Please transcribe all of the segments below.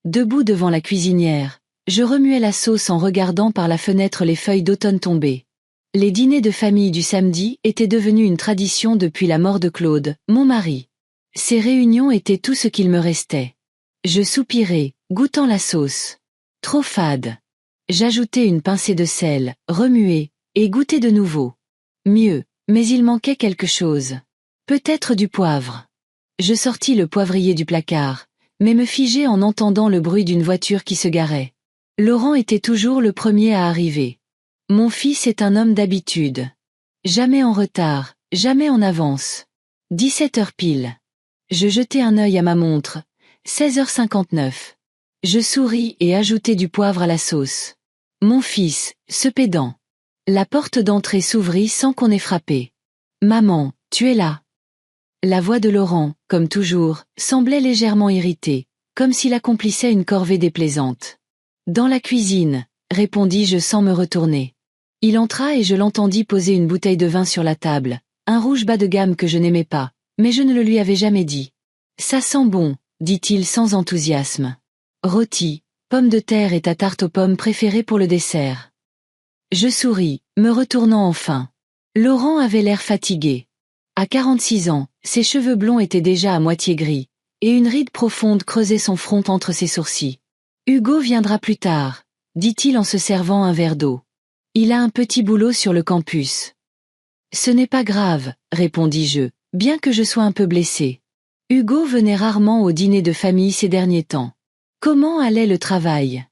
Debout devant la cuisinière, je remuais la sauce en regardant par la fenêtre les feuilles d'automne tomber. Les dîners de famille du samedi étaient devenus une tradition depuis la mort de Claude, mon mari. Ces réunions étaient tout ce qu'il me restait. Je soupirais, goûtant la sauce. Trop fade. J'ajoutais une pincée de sel, remuais, et goûtais de nouveau. Mieux, mais il manquait quelque chose. Peut-être du poivre. Je sortis le poivrier du placard, mais me figeai en entendant le bruit d'une voiture qui se garait. Laurent était toujours le premier à arriver. Mon fils est un homme d'habitude. Jamais en retard, jamais en avance. 17 heures pile. Je jetai un œil à ma montre. 16h59. Je souris et ajoutai du poivre à la sauce. Mon fils, ce pédant. La porte d'entrée s'ouvrit sans qu'on ait frappé. Maman, tu es là. La voix de Laurent, comme toujours, semblait légèrement irritée, comme s'il accomplissait une corvée déplaisante. Dans la cuisine, répondis-je sans me retourner. Il entra et je l'entendis poser une bouteille de vin sur la table, un rouge bas de gamme que je n'aimais pas, mais je ne le lui avais jamais dit. Ça sent bon, dit-il sans enthousiasme. Rôti, pommes de terre et ta tarte aux pommes préférée pour le dessert. Je souris, me retournant enfin. Laurent avait l'air fatigué. À 46 ans, ses cheveux blonds étaient déjà à moitié gris, et une ride profonde creusait son front entre ses sourcils. Hugo viendra plus tard, dit-il en se servant un verre d'eau. Il a un petit boulot sur le campus. Ce n'est pas grave, répondis-je, bien que je sois un peu blessé. Hugo venait rarement au dîner de famille ces derniers temps. Comment allait le travail?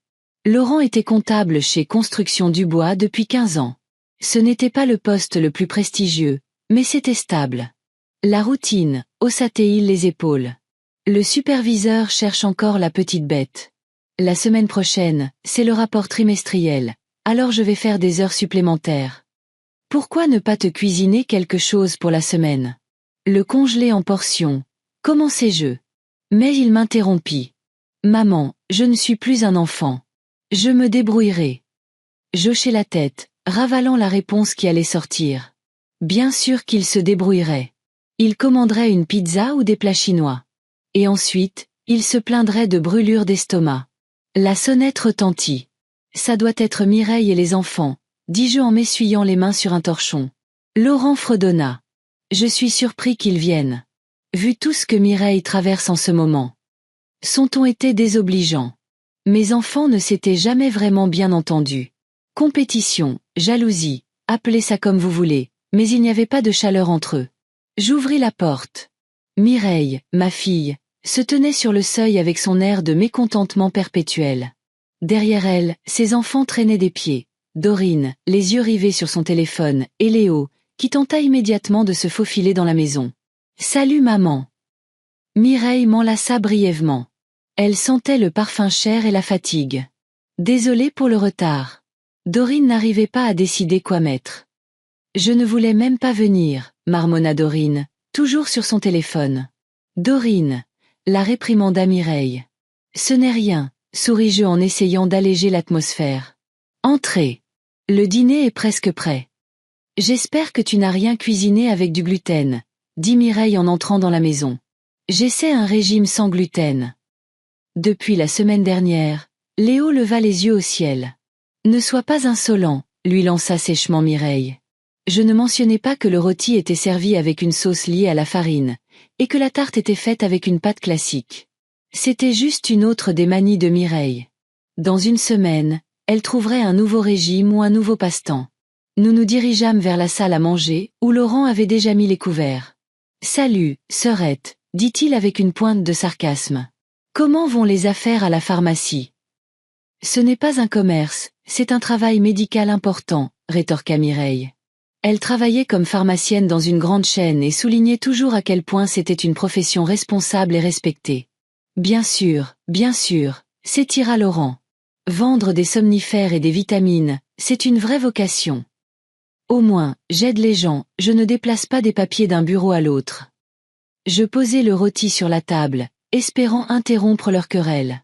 Laurent était comptable chez Construction Dubois depuis 15 ans. Ce n'était pas le poste le plus prestigieux, mais c'était stable. La routine, haussait-il les épaules. Le superviseur cherche encore la petite bête. La semaine prochaine, c'est le rapport trimestriel, alors je vais faire des heures supplémentaires. Pourquoi ne pas te cuisiner quelque chose pour la semaine? Le congeler en portions. Commençai-je. Mais il m'interrompit. Maman, je ne suis plus un enfant. Je me débrouillerai. J'hochai la tête, ravalant la réponse qui allait sortir. Bien sûr qu'il se débrouillerait. Il commanderait une pizza ou des plats chinois. Et ensuite, il se plaindrait de brûlures d'estomac. La sonnette retentit. Ça doit être Mireille et les enfants, dis-je en m'essuyant les mains sur un torchon. Laurent fredonna. Je suis surpris qu'ils viennent. Vu tout ce que Mireille traverse en ce moment. Son ton était désobligeant. Mes enfants ne s'étaient jamais vraiment bien entendus. Compétition, jalousie, appelez ça comme vous voulez, mais il n'y avait pas de chaleur entre eux. J'ouvris la porte. Mireille, ma fille, se tenait sur le seuil avec son air de mécontentement perpétuel. Derrière elle, ses enfants traînaient des pieds. Dorine, les yeux rivés sur son téléphone, et Léo, qui tenta immédiatement de se faufiler dans la maison. « Salut maman !» Mireille m'enlaça brièvement. Elle sentait le parfum cher et la fatigue. Désolée pour le retard. Dorine n'arrivait pas à décider quoi mettre. Je ne voulais même pas venir, marmonna Dorine, toujours sur son téléphone. Dorine, la réprimanda Mireille. Ce n'est rien, souris-je en essayant d'alléger l'atmosphère. Entrez. Le dîner est presque prêt. J'espère que tu n'as rien cuisiné avec du gluten, dit Mireille en entrant dans la maison. J'essaie un régime sans gluten. Depuis la semaine dernière, Léo leva les yeux au ciel. Ne sois pas insolent, lui lança sèchement Mireille. Je ne mentionnais pas que le rôti était servi avec une sauce liée à la farine, et que la tarte était faite avec une pâte classique. C'était juste une autre des manies de Mireille. Dans une semaine, elle trouverait un nouveau régime ou un nouveau passe-temps. Nous nous dirigeâmes vers la salle à manger, où Laurent avait déjà mis les couverts. « Salut, sœurette », dit-il avec une pointe de sarcasme. « Comment vont les affaires à la pharmacie ?»« Ce n'est pas un commerce, c'est un travail médical important », rétorqua Mireille. Elle travaillait comme pharmacienne dans une grande chaîne et soulignait toujours à quel point c'était une profession responsable et respectée. Bien sûr, s'étira Laurent. Vendre des somnifères et des vitamines, c'est une vraie vocation. Au moins, j'aide les gens, je ne déplace pas des papiers d'un bureau à l'autre. Je posai le rôti sur la table, espérant interrompre leur querelle.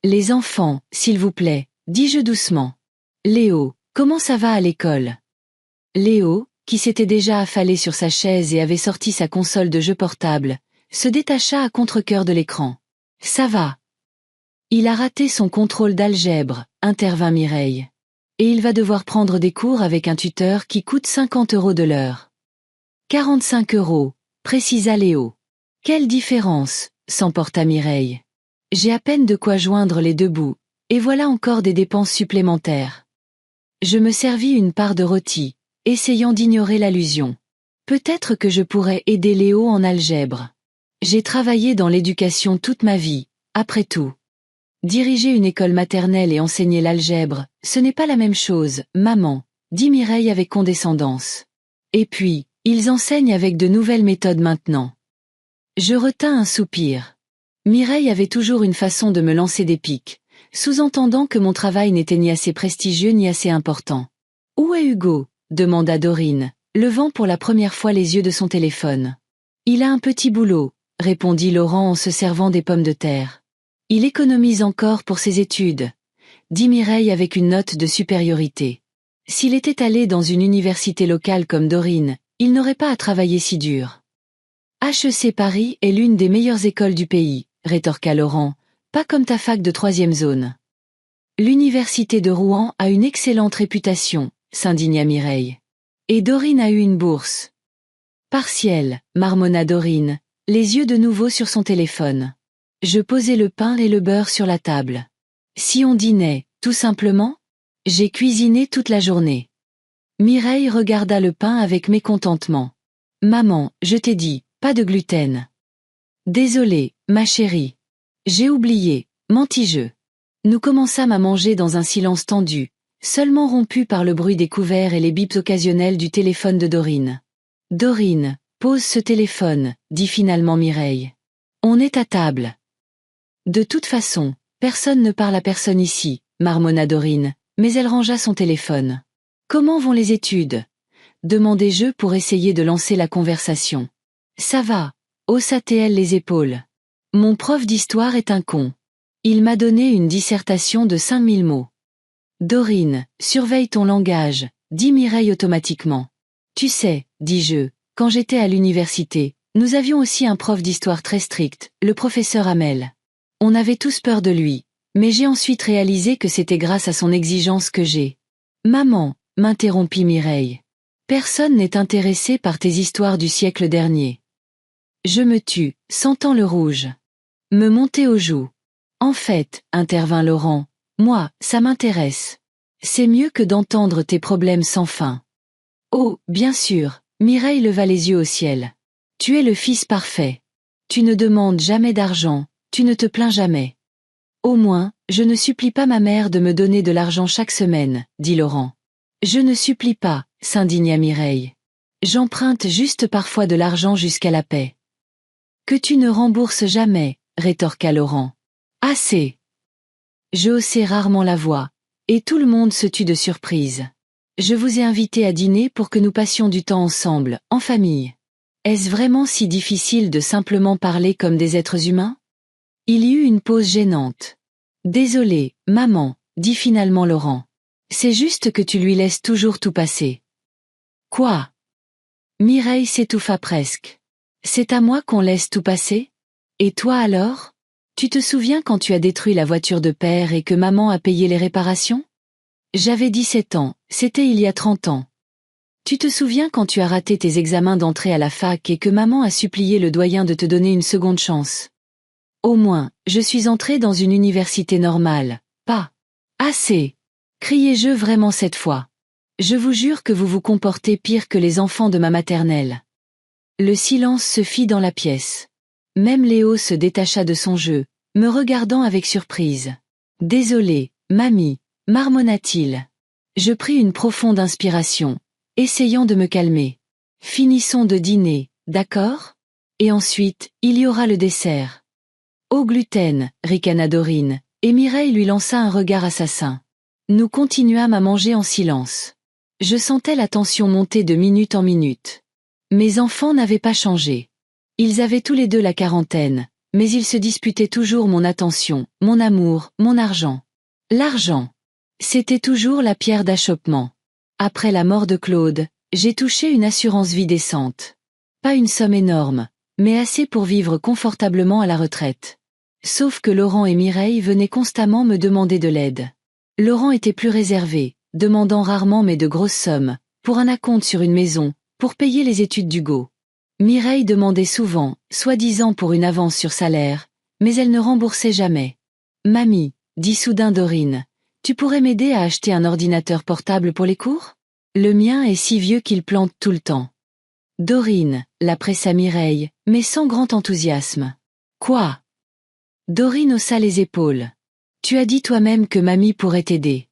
Les enfants, s'il vous plaît, dis-je doucement. Léo, comment ça va à l'école? Léo, qui s'était déjà affalé sur sa chaise et avait sorti sa console de jeu portable, se détacha à contre-cœur de l'écran. Ça va. Il a raté son contrôle d'algèbre, intervint Mireille. Et il va devoir prendre des cours avec un tuteur qui coûte 50 € de l'heure. 45 €, précisa Léo. Quelle différence, s'emporta Mireille. J'ai à peine de quoi joindre les deux bouts, et voilà encore des dépenses supplémentaires. Je me servis une part de rôti, essayant d'ignorer l'allusion. Peut-être que je pourrais aider Léo en algèbre. J'ai travaillé dans l'éducation toute ma vie, après tout. Diriger une école maternelle et enseigner l'algèbre, ce n'est pas la même chose, maman, dit Mireille avec condescendance. Et puis, ils enseignent avec de nouvelles méthodes maintenant. Je retins un soupir. Mireille avait toujours une façon de me lancer des piques, sous-entendant que mon travail n'était ni assez prestigieux ni assez important. « Où est Hugo ?» demanda Dorine, levant pour la première fois les yeux de son téléphone. « Il a un petit boulot », répondit Laurent en se servant des pommes de terre. « Il économise encore pour ses études », dit Mireille avec une note de supériorité. S'il était allé dans une université locale comme Dorine, il n'aurait pas à travailler si dur. « HEC Paris est l'une des meilleures écoles du pays », rétorqua Laurent, « pas comme ta fac de 3e zone. »« L'université de Rouen a une excellente réputation », s'indigna Mireille. « Et Dorine a eu une bourse. »« Partielle », marmonna Dorine, les yeux de nouveau sur son téléphone. Je posai le pain et le beurre sur la table. Si on dînait, tout simplement? J'ai cuisiné toute la journée. Mireille regarda le pain avec mécontentement. Maman, je t'ai dit, pas de gluten. Désolée, ma chérie. J'ai oublié, mentis-je. Nous commençâmes à manger dans un silence tendu, seulement rompu par le bruit des couverts et les bips occasionnels du téléphone de Dorine. Dorine, pose ce téléphone, dit finalement Mireille. On est à table. De toute façon, personne ne parle à personne ici, marmonna Dorine, mais elle rangea son téléphone. Comment vont les études? Demandai-je pour essayer de lancer la conversation. Ça va, haussa-t-elle les épaules. Mon prof d'histoire est un con. Il m'a donné une dissertation de 5000 mots. Dorine, surveille ton langage, dit Mireille automatiquement. Tu sais, dis-je, quand j'étais à l'université, nous avions aussi un prof d'histoire très strict, le professeur Hamel. On avait tous peur de lui, mais j'ai ensuite réalisé que c'était grâce à son exigence que j'ai. Maman, m'interrompit Mireille. Personne n'est intéressé par tes histoires du siècle dernier. Je me tus, sentant le rouge. Me monter aux joues. En fait, intervint Laurent, moi, ça m'intéresse. C'est mieux que d'entendre tes problèmes sans fin. Oh, bien sûr, Mireille leva les yeux au ciel. Tu es le fils parfait. Tu ne demandes jamais d'argent, tu ne te plains jamais. Au moins, je ne supplie pas ma mère de me donner de l'argent chaque semaine, dit Laurent. Je ne supplie pas, s'indigna Mireille. J'emprunte juste parfois de l'argent jusqu'à la paix. Que tu ne rembourses jamais, rétorqua Laurent. Assez. Je haussai rarement la voix, et tout le monde se tut de surprise. Je vous ai invité à dîner pour que nous passions du temps ensemble, en famille. Est-ce vraiment si difficile de simplement parler comme des êtres humains? Il y eut une pause gênante. Désolé, maman, dit finalement Laurent. C'est juste que tu lui laisses toujours tout passer. Quoi? Mireille s'étouffa presque. C'est à moi qu'on laisse tout passer? Et toi alors? Tu te souviens quand tu as détruit la voiture de père et que maman a payé les réparations? J'avais 17 ans, c'était il y a 30 ans. Tu te souviens quand tu as raté tes examens d'entrée à la fac et que maman a supplié le doyen de te donner une seconde chance? Au moins, je suis entrée dans une université normale, pas. Assez! Criai-je vraiment cette fois. Je vous jure que vous vous comportez pire que les enfants de ma maternelle. Le silence se fit dans la pièce. Même Léo se détacha de son jeu, me regardant avec surprise. Désolé, mamie, marmonna-t-il. Je pris une profonde inspiration, essayant de me calmer. Finissons de dîner, d'accord? Et ensuite, il y aura le dessert. Au gluten, ricana Dorine, et Mireille lui lança un regard assassin. Nous continuâmes à manger en silence. Je sentais la tension monter de minute en minute. Mes enfants n'avaient pas changé. Ils avaient tous les deux la quarantaine, mais ils se disputaient toujours mon attention, mon amour, mon argent. L'argent. C'était toujours la pierre d'achoppement. Après la mort de Claude, j'ai touché une assurance vie décente. Pas une somme énorme, mais assez pour vivre confortablement à la retraite. Sauf que Laurent et Mireille venaient constamment me demander de l'aide. Laurent était plus réservé, demandant rarement mais de grosses sommes, pour un acompte sur une maison, pour payer les études d'Hugo. Mireille demandait souvent, soi-disant pour une avance sur salaire, mais elle ne remboursait jamais. « Mamie, » dit soudain Dorine, « tu pourrais m'aider à acheter un ordinateur portable pour les cours ? Le mien est si vieux qu'il plante tout le temps. » Dorine, la pressa Mireille, mais sans grand enthousiasme. « Quoi ?» Dorine haussa les épaules. « Tu as dit toi-même que mamie pourrait t'aider. »«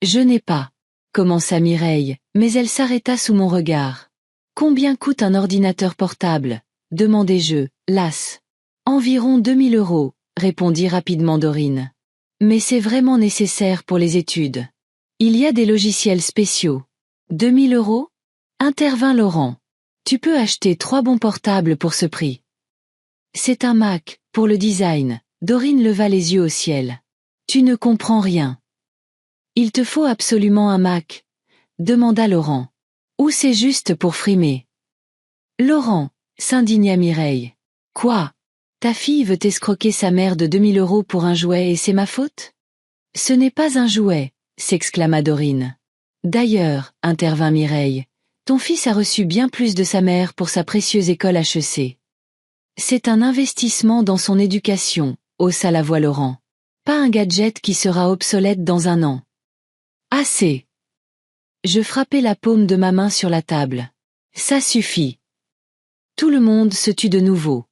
Je n'ai pas. » commença Mireille, mais elle s'arrêta sous mon regard. « Combien coûte un ordinateur portable ?» demandai-je, lasse. « Environ 2000 €, répondit rapidement Dorine. « Mais c'est vraiment nécessaire pour les études. Il y a des logiciels spéciaux. » 2000 €? Intervint Laurent. « Tu peux acheter 3 bons portables pour ce prix. » C'est un Mac, pour le design. Dorine leva les yeux au ciel. « Tu ne comprends rien. »« Il te faut absolument un Mac ?» demanda Laurent. « Ou c'est juste pour frimer ?» Laurent, s'indigna Mireille. « Quoi ? Ta fille veut escroquer sa mère de 2000 € pour un jouet et c'est ma faute ? » « Ce n'est pas un jouet !» s'exclama Dorine. « D'ailleurs, intervint Mireille, ton fils a reçu bien plus de sa mère pour sa précieuse école HEC. C'est un investissement dans son éducation, haussa la voix Laurent. Pas un gadget qui sera obsolète dans un an. Assez. Je frappai la paume de ma main sur la table. Ça suffit. Tout le monde se tut de nouveau.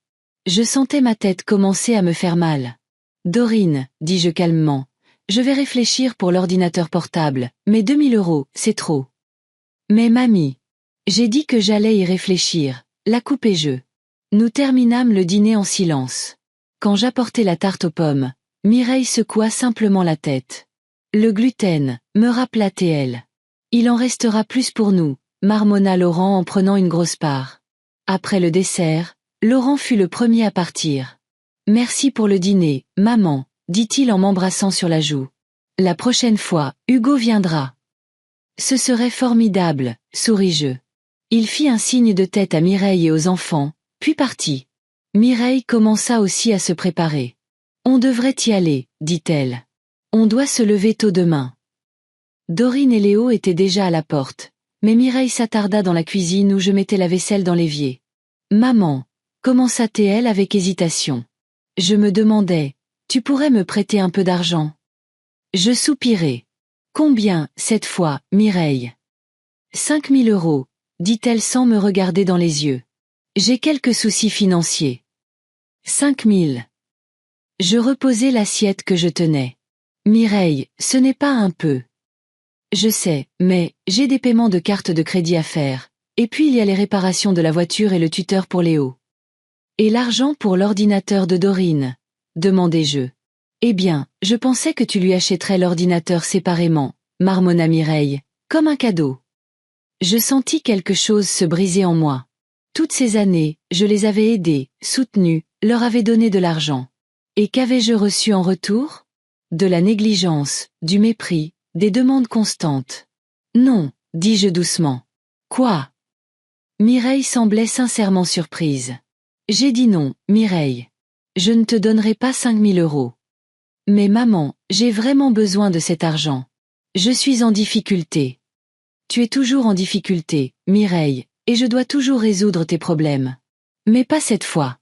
Je sentais ma tête commencer à me faire mal. Dorine, dis-je calmement, je vais réfléchir pour l'ordinateur portable, mais 2000 €, c'est trop. Mais mamie, j'ai dit que j'allais y réfléchir, la coupai-je. Nous terminâmes le dîner en silence. Quand j'apportai la tarte aux pommes, Mireille secoua simplement la tête. Le gluten, me rappela TL. Il en restera plus pour nous, marmonna Laurent en prenant une grosse part. Après le dessert, Laurent fut le premier à partir. Merci pour le dîner, maman, dit-il en m'embrassant sur la joue. La prochaine fois, Hugo viendra. Ce serait formidable, souris-je. Il fit un signe de tête à Mireille et aux enfants, puis partit. Mireille commença aussi à se préparer. On devrait y aller, dit-elle. On doit se lever tôt demain. Dorine et Léo étaient déjà à la porte, mais Mireille s'attarda dans la cuisine où je mettais la vaisselle dans l'évier. Maman, commença-t-elle avec hésitation. Je me demandais, tu pourrais me prêter un peu d'argent ? Je soupirai. Combien, cette fois, Mireille ? 5000 €, dit-elle sans me regarder dans les yeux. J'ai quelques soucis financiers. 5000. Je reposai l'assiette que je tenais. Mireille, ce n'est pas un peu. Je sais, mais j'ai des paiements de carte de crédit à faire, et puis il y a les réparations de la voiture et le tuteur pour Léo. Et l'argent pour l'ordinateur de Dorine ? Demandai-je. Eh bien, je pensais que tu lui achèterais l'ordinateur séparément, marmonna Mireille, comme un cadeau. Je sentis quelque chose se briser en moi. Toutes ces années, je les avais aidés, soutenus, leur avais donné de l'argent. Et qu'avais-je reçu en retour ? De la négligence, du mépris, des demandes constantes. Non, dis-je doucement. Quoi ? Mireille semblait sincèrement surprise. J'ai dit non, Mireille. Je ne te donnerai pas 5000 €. Mais maman, j'ai vraiment besoin de cet argent. Je suis en difficulté. Tu es toujours en difficulté, Mireille, et je dois toujours résoudre tes problèmes. Mais pas cette fois.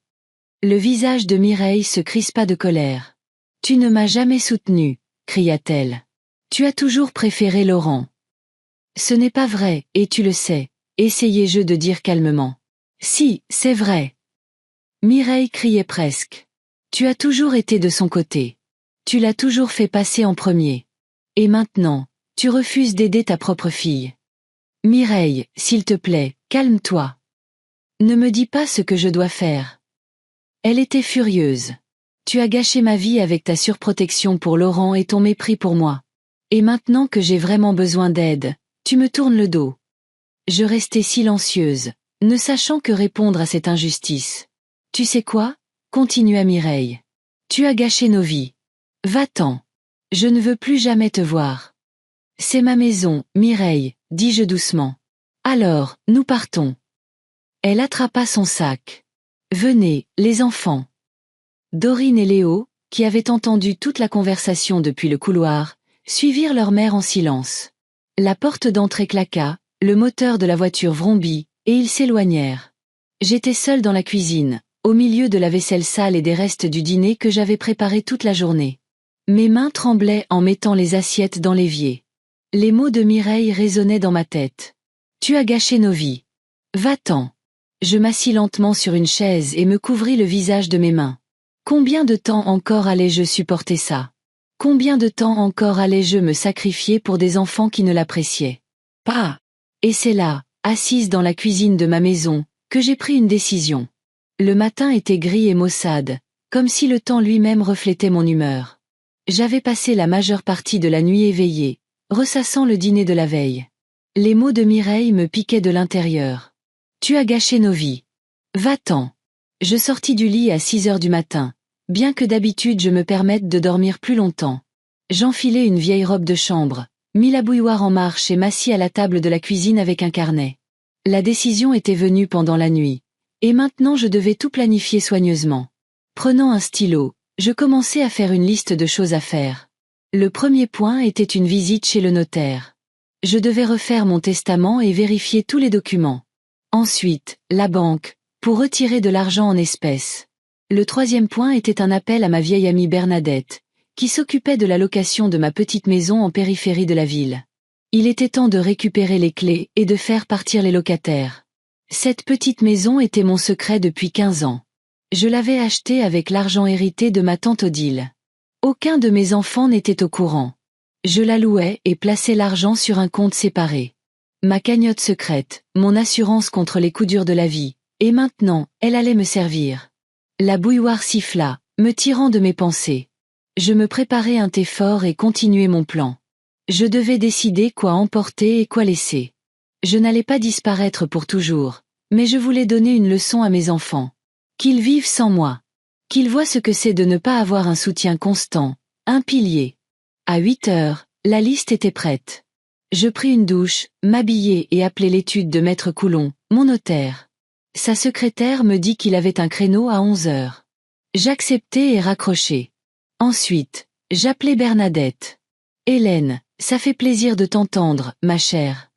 Le visage de Mireille se crispa de colère. Tu ne m'as jamais soutenue, cria-t-elle. Tu as toujours préféré Laurent. Ce n'est pas vrai, et tu le sais, essayai-je de dire calmement. Si, c'est vrai. Mireille criait presque. Tu as toujours été de son côté. Tu l'as toujours fait passer en premier. Et maintenant, tu refuses d'aider ta propre fille. Mireille, s'il te plaît, calme-toi. Ne me dis pas ce que je dois faire. Elle était furieuse. Tu as gâché ma vie avec ta surprotection pour Laurent et ton mépris pour moi. Et maintenant que j'ai vraiment besoin d'aide, tu me tournes le dos. Je restai silencieuse, ne sachant que répondre à cette injustice. Tu sais quoi ? Continua Mireille. Tu as gâché nos vies. Va-t'en. Je ne veux plus jamais te voir. C'est ma maison, Mireille, dis-je doucement. Alors, nous partons. Elle attrapa son sac. Venez, les enfants. Dorine et Léo, qui avaient entendu toute la conversation depuis le couloir, suivirent leur mère en silence. La porte d'entrée claqua, le moteur de la voiture vrombit, et ils s'éloignèrent. J'étais seule dans la cuisine, au milieu de la vaisselle sale et des restes du dîner que j'avais préparé toute la journée. Mes mains tremblaient en mettant les assiettes dans l'évier. Les mots de Mireille résonnaient dans ma tête. « Tu as gâché nos vies. Va-t'en. » Je m'assis lentement sur une chaise et me couvris le visage de mes mains. Combien de temps encore allais-je supporter ça? Combien de temps encore allais-je me sacrifier pour des enfants qui ne l'appréciaient pas? Et c'est là, assise dans la cuisine de ma maison, que j'ai pris une décision. Le matin était gris et maussade, comme si le temps lui-même reflétait mon humeur. J'avais passé la majeure partie de la nuit éveillée, ressassant le dîner de la veille. Les mots de Mireille me piquaient de l'intérieur. « Tu as gâché nos vies. Va-t'en. » Je sortis du lit à 6 heures du matin, bien que d'habitude je me permette de dormir plus longtemps. J'enfilai une vieille robe de chambre, mis la bouilloire en marche et m'assis à la table de la cuisine avec un carnet. La décision était venue pendant la nuit, et maintenant je devais tout planifier soigneusement. Prenant un stylo, je commençai à faire une liste de choses à faire. Le premier point était une visite chez le notaire. Je devais refaire mon testament et vérifier tous les documents. Ensuite, la banque, pour retirer de l'argent en espèces. Le troisième point était un appel à ma vieille amie Bernadette, qui s'occupait de la location de ma petite maison en périphérie de la ville. Il était temps de récupérer les clés et de faire partir les locataires. Cette petite maison était mon secret depuis 15 ans. Je l'avais achetée avec l'argent hérité de ma tante Odile. Aucun de mes enfants n'était au courant. Je la louais et plaçais l'argent sur un compte séparé. Ma cagnotte secrète, mon assurance contre les coups durs de la vie, et maintenant, elle allait me servir. La bouilloire siffla, me tirant de mes pensées. Je me préparai un thé fort et continuai mon plan. Je devais décider quoi emporter et quoi laisser. Je n'allais pas disparaître pour toujours, mais je voulais donner une leçon à mes enfants. Qu'ils vivent sans moi. Qu'ils voient ce que c'est de ne pas avoir un soutien constant, un pilier. À 8 heures, la liste était prête. Je pris une douche, m'habillai et appelai l'étude de Maître Coulon, mon notaire. Sa secrétaire me dit qu'il avait un créneau à 11 heures. J'acceptai et raccrochai. Ensuite, j'appelai Bernadette. « Hélène, ça fait plaisir de t'entendre, ma chère. »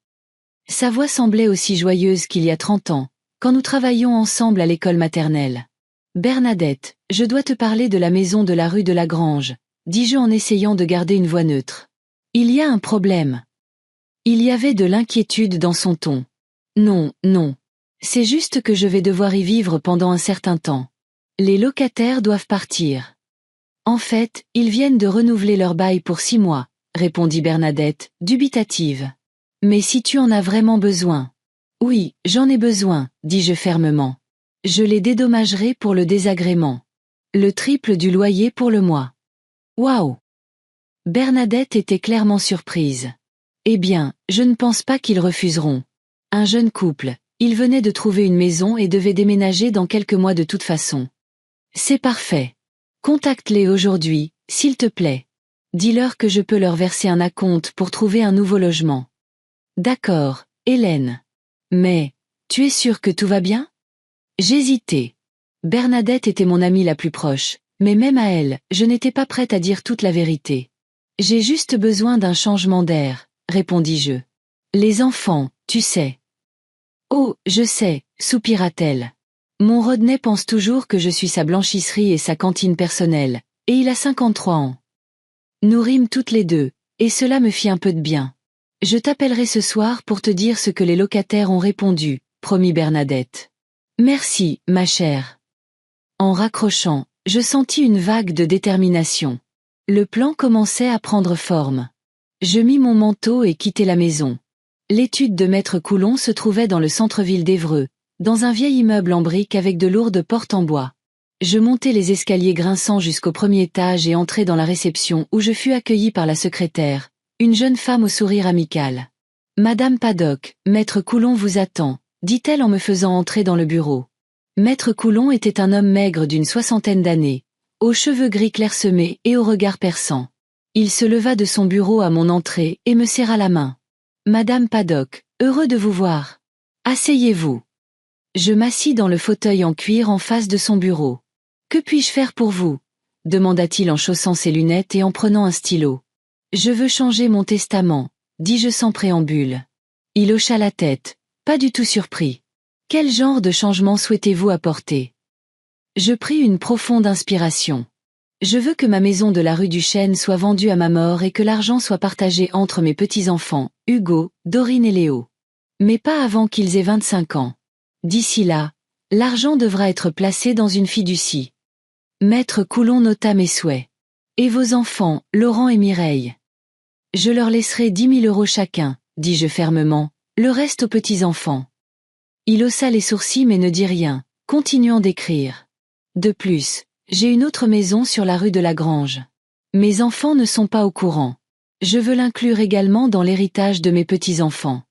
Sa voix semblait aussi joyeuse qu'il y a 30 ans, quand nous travaillions ensemble à l'école maternelle. « Bernadette, je dois te parler de la maison de la rue de la Grange, » dis-je en essayant de garder une voix neutre. « Il y a un problème. » Il y avait de l'inquiétude dans son ton. « Non, non. C'est juste que je vais devoir y vivre pendant un certain temps. Les locataires doivent partir. » « En fait, ils viennent de renouveler leur bail pour 6 mois, » répondit Bernadette, dubitative. « Mais si tu en as vraiment besoin. »« Oui, j'en ai besoin, » dis-je fermement. « Je les dédommagerai pour le désagrément. Le triple du loyer pour le mois. » Waouh! Bernadette était clairement surprise. « Eh bien, je ne pense pas qu'ils refuseront. Un jeune couple, ils venaient de trouver une maison et devaient déménager dans quelques mois de toute façon. »« C'est parfait. Contacte-les aujourd'hui, s'il te plaît. Dis-leur que je peux leur verser un acompte pour trouver un nouveau logement. »« D'accord, Hélène. Mais, tu es sûre que tout va bien ?» J'hésitais. Bernadette était mon amie la plus proche, mais même à elle, je n'étais pas prête à dire toute la vérité. « J'ai juste besoin d'un changement d'air, » répondis-je. « Les enfants, tu sais. »« Oh, je sais, » soupira-t-elle. Mon Rodney pense toujours que je suis sa blanchisserie et sa cantine personnelle, et il a 53 ans. Nous rîmes toutes les deux, et cela me fit un peu de bien. Je t'appellerai ce soir pour te dire ce que les locataires ont répondu, promit Bernadette. Merci, ma chère. En raccrochant, je sentis une vague de détermination. Le plan commençait à prendre forme. Je mis mon manteau et quittai la maison. L'étude de Maître Coulon se trouvait dans le centre-ville d'Évreux, dans un vieil immeuble en briques avec de lourdes portes en bois. Je montai les escaliers grinçants jusqu'au premier étage et entrai dans la réception où je fus accueilli par la secrétaire, une jeune femme au sourire amical. « Madame Paddock, Maître Coulon vous attend », dit-elle en me faisant entrer dans le bureau. Maître Coulon était un homme maigre d'une 60aine d'années, aux cheveux gris clairsemés et au regard perçant. Il se leva de son bureau à mon entrée et me serra la main. « Madame Paddock, heureux de vous voir. Asseyez-vous. » Je m'assis dans le fauteuil en cuir en face de son bureau. Que puis-je faire pour vous? Demanda-t-il en chaussant ses lunettes et en prenant un stylo. Je veux changer mon testament, dis-je sans préambule. Il hocha la tête, pas du tout surpris. Quel genre de changement souhaitez-vous apporter? Je pris une profonde inspiration. Je veux que ma maison de la rue du Chêne soit vendue à ma mort et que l'argent soit partagé entre mes petits-enfants, Hugo, Dorine et Léo. Mais pas avant qu'ils aient 25 ans. D'ici là, l'argent devra être placé dans une fiducie. Maître Coulon nota mes souhaits. Et vos enfants, Laurent et Mireille? Je leur laisserai 10 000 € chacun, dis-je fermement, le reste aux petits-enfants. Il haussa les sourcils mais ne dit rien, continuant d'écrire. De plus, j'ai une autre maison sur la rue de la Grange. Mes enfants ne sont pas au courant. Je veux l'inclure également dans l'héritage de mes petits-enfants.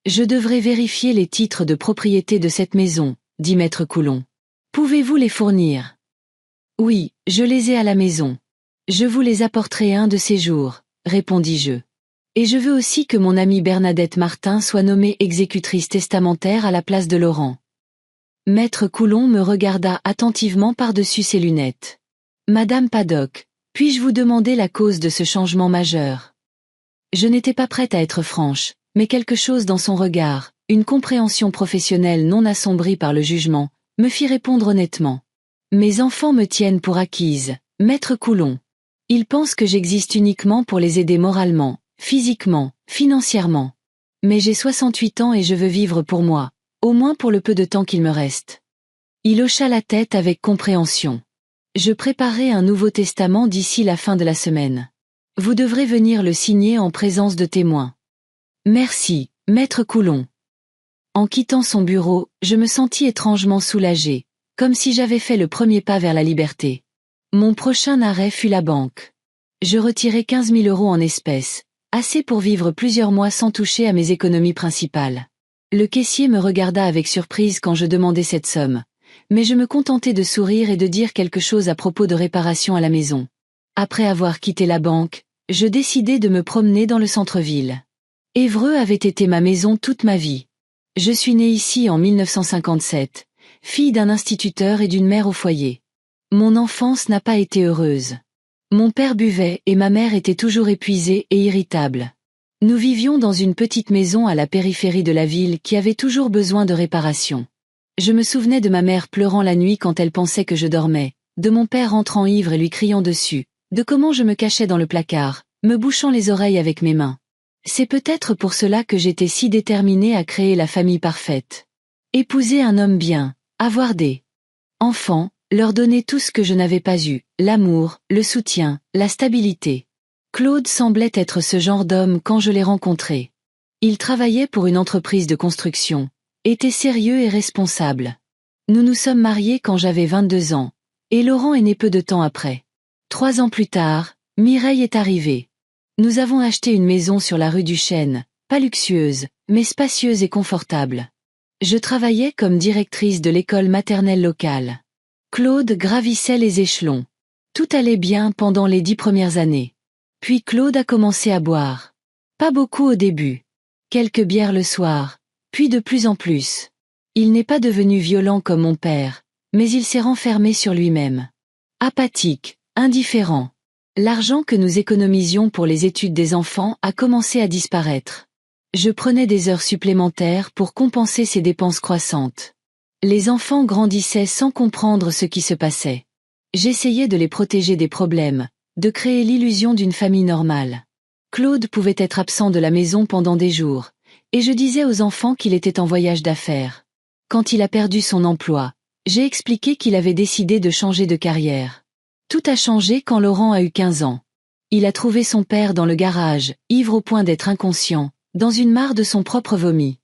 Je devrais vérifier les titres de propriété de cette maison, dit Maître Coulon. Pouvez-vous les fournir? Oui, je les ai à la maison. Je vous les apporterai un de ces jours, répondis-je. Et je veux aussi que mon amie Bernadette Martin soit nommée exécutrice testamentaire à la place de Laurent. Maître Coulon me regarda attentivement par-dessus ses lunettes. Madame Paddock, puis-je vous demander la cause de ce changement majeur? Je n'étais pas prête à être franche, mais quelque chose dans son regard, une compréhension professionnelle non assombrie par le jugement, me fit répondre honnêtement. Mes enfants me tiennent pour acquise, Maître Coulon. Ils pensent que j'existe uniquement pour les aider moralement, physiquement, financièrement. Mais j'ai 68 ans et je veux vivre pour moi, au moins pour le peu de temps qu'il me reste. Il hocha la tête avec compréhension. Je préparerai un Nouveau Testament d'ici la fin de la semaine. Vous devrez venir le signer en présence de témoins. Merci, Maître Coulon. En quittant son bureau, je me sentis étrangement soulagé, comme si j'avais fait le premier pas vers la liberté. Mon prochain arrêt fut la banque. Je retirai 15 000 € en espèces, assez pour vivre plusieurs mois sans toucher à mes économies principales. Le caissier me regarda avec surprise quand je demandai cette somme, mais je me contentai de sourire et de dire quelque chose à propos de réparation à la maison. Après avoir quitté la banque, je décidai de me promener dans le centre-ville. Évreux avait été ma maison toute ma vie. Je suis née ici en 1957, fille d'un instituteur et d'une mère au foyer. Mon enfance n'a pas été heureuse. Mon père buvait et ma mère était toujours épuisée et irritable. Nous vivions dans une petite maison à la périphérie de la ville qui avait toujours besoin de réparation. Je me souvenais de ma mère pleurant la nuit quand elle pensait que je dormais, de mon père entrant ivre et lui criant dessus, de comment je me cachais dans le placard, me bouchant les oreilles avec mes mains. C'est peut-être pour cela que j'étais si déterminée à créer la famille parfaite. Épouser un homme bien, avoir des enfants, leur donner tout ce que je n'avais pas eu, l'amour, le soutien, la stabilité. Claude semblait être ce genre d'homme quand je l'ai rencontré. Il travaillait pour une entreprise de construction, était sérieux et responsable. Nous nous sommes mariés quand j'avais 22 ans, et Laurent est né peu de temps après. 3 ans plus tard, Mireille est arrivée. Nous avons acheté une maison sur la rue du Chêne, pas luxueuse, mais spacieuse et confortable. Je travaillais comme directrice de l'école maternelle locale. Claude gravissait les échelons. Tout allait bien pendant les 10 premières années. Puis Claude a commencé à boire. Pas beaucoup au début. Quelques bières le soir, puis de plus en plus. Il n'est pas devenu violent comme mon père, mais il s'est renfermé sur lui-même. Apathique, indifférent. L'argent que nous économisions pour les études des enfants a commencé à disparaître. Je prenais des heures supplémentaires pour compenser ces dépenses croissantes. Les enfants grandissaient sans comprendre ce qui se passait. J'essayais de les protéger des problèmes, de créer l'illusion d'une famille normale. Claude pouvait être absent de la maison pendant des jours, et je disais aux enfants qu'il était en voyage d'affaires. Quand il a perdu son emploi, j'ai expliqué qu'il avait décidé de changer de carrière. Tout a changé quand Laurent a eu 15 ans. Il a trouvé son père dans le garage, ivre au point d'être inconscient, dans une mare de son propre vomi.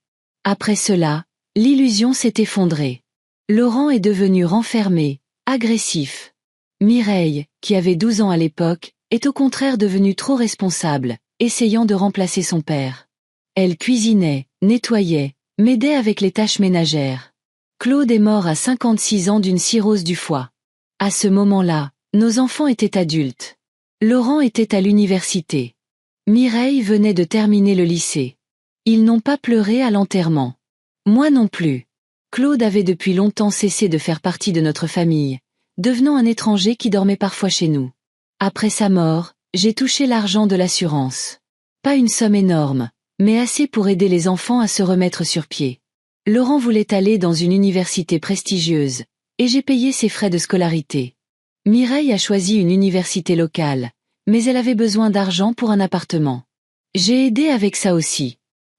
Après cela, l'illusion s'est effondrée. Laurent est devenu renfermé, agressif. Mireille, qui avait 12 ans à l'époque, est au contraire devenue trop responsable, essayant de remplacer son père. Elle cuisinait, nettoyait, m'aidait avec les tâches ménagères. Claude est mort à 56 ans d'une cirrhose du foie. À ce moment-là, nos enfants étaient adultes. Laurent était à l'université. Mireille venait de terminer le lycée. Ils n'ont pas pleuré à l'enterrement. Moi non plus. Claude avait depuis longtemps cessé de faire partie de notre famille, devenant un étranger qui dormait parfois chez nous. Après sa mort, j'ai touché l'argent de l'assurance. Pas une somme énorme, mais assez pour aider les enfants à se remettre sur pied. Laurent voulait aller dans une université prestigieuse, et j'ai payé ses frais de scolarité. Mireille a choisi une université locale, mais elle avait besoin d'argent pour un appartement. J'ai aidé avec ça aussi.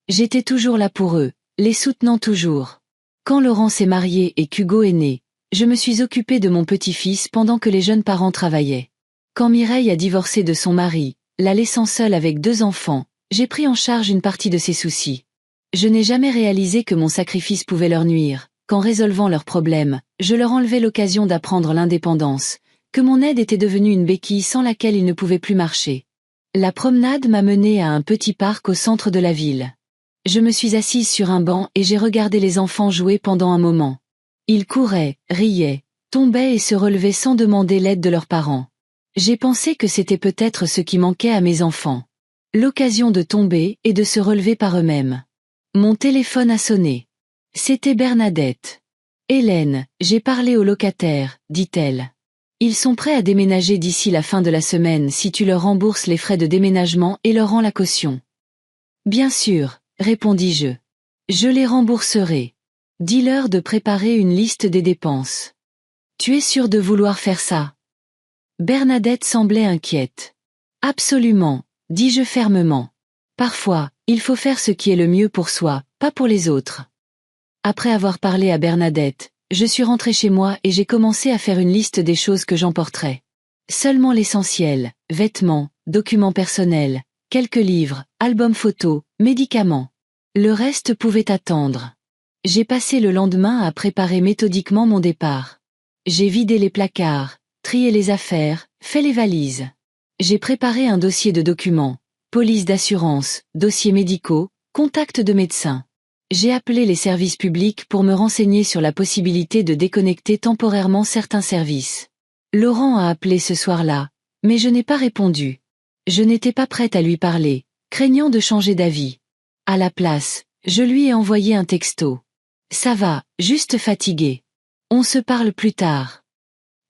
J'étais toujours là pour eux, les soutenant toujours. Quand Laurent s'est marié et qu'Hugo est né, je me suis occupée de mon petit-fils pendant que les jeunes parents travaillaient. Quand Mireille a divorcé de son mari, la laissant seule avec 2 enfants, j'ai pris en charge une partie de ses soucis. Je n'ai jamais réalisé que mon sacrifice pouvait leur nuire, qu'en résolvant leurs problèmes, je leur enlevais l'occasion d'apprendre l'indépendance, que mon aide était devenue une béquille sans laquelle ils ne pouvaient plus marcher. La promenade m'a menée à un petit parc au centre de la ville. Je me suis assise sur un banc et j'ai regardé les enfants jouer pendant un moment. Ils couraient, riaient, tombaient et se relevaient sans demander l'aide de leurs parents. J'ai pensé que c'était peut-être ce qui manquait à mes enfants. L'occasion de tomber et de se relever par eux-mêmes. Mon téléphone a sonné. C'était Bernadette. « Hélène, j'ai parlé aux locataires, dit-elle. Ils sont prêts à déménager d'ici la fin de la semaine si tu leur rembourses les frais de déménagement et leur rends la caution. » Bien sûr, répondis-je. Je les rembourserai. Dis-leur de préparer une liste des dépenses. Tu es sûre de vouloir faire ça? Bernadette semblait inquiète. Absolument, dis-je fermement. Parfois, il faut faire ce qui est le mieux pour soi, pas pour les autres. Après avoir parlé à Bernadette, je suis rentrée chez moi et j'ai commencé à faire une liste des choses que j'emporterais. Seulement l'essentiel, vêtements, documents personnels, quelques livres, albums photos, médicaments. Le reste pouvait attendre. J'ai passé le lendemain à préparer méthodiquement mon départ. J'ai vidé les placards, trié les affaires, fait les valises. J'ai préparé un dossier de documents, police d'assurance, dossiers médicaux, contacts de médecins. J'ai appelé les services publics pour me renseigner sur la possibilité de déconnecter temporairement certains services. Laurent a appelé ce soir-là, mais je n'ai pas répondu. Je n'étais pas prête à lui parler, craignant de changer d'avis. À la place, je lui ai envoyé un texto. Ça va, juste fatigué. On se parle plus tard.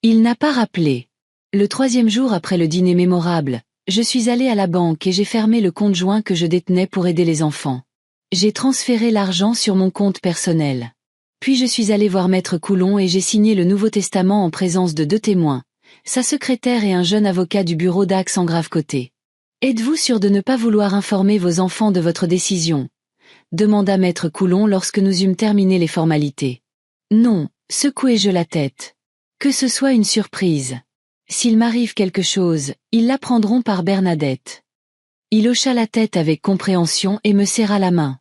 Il n'a pas rappelé. Le 3e jour après le dîner mémorable, je suis allée à la banque et j'ai fermé le compte joint que je détenais pour aider les enfants. J'ai transféré l'argent sur mon compte personnel. Puis je suis allée voir Maître Coulon et j'ai signé le Nouveau Testament en présence de 2 témoins, sa secrétaire et un jeune avocat du bureau d'Axe en Grave-Côté. Êtes-vous sûr de ne pas vouloir informer vos enfants de votre décision? Demanda Maître Coulon lorsque nous eûmes terminé les formalités. Non, secouai-je la tête. Que ce soit une surprise. S'il m'arrive quelque chose, ils l'apprendront par Bernadette. Il hocha la tête avec compréhension et me serra la main.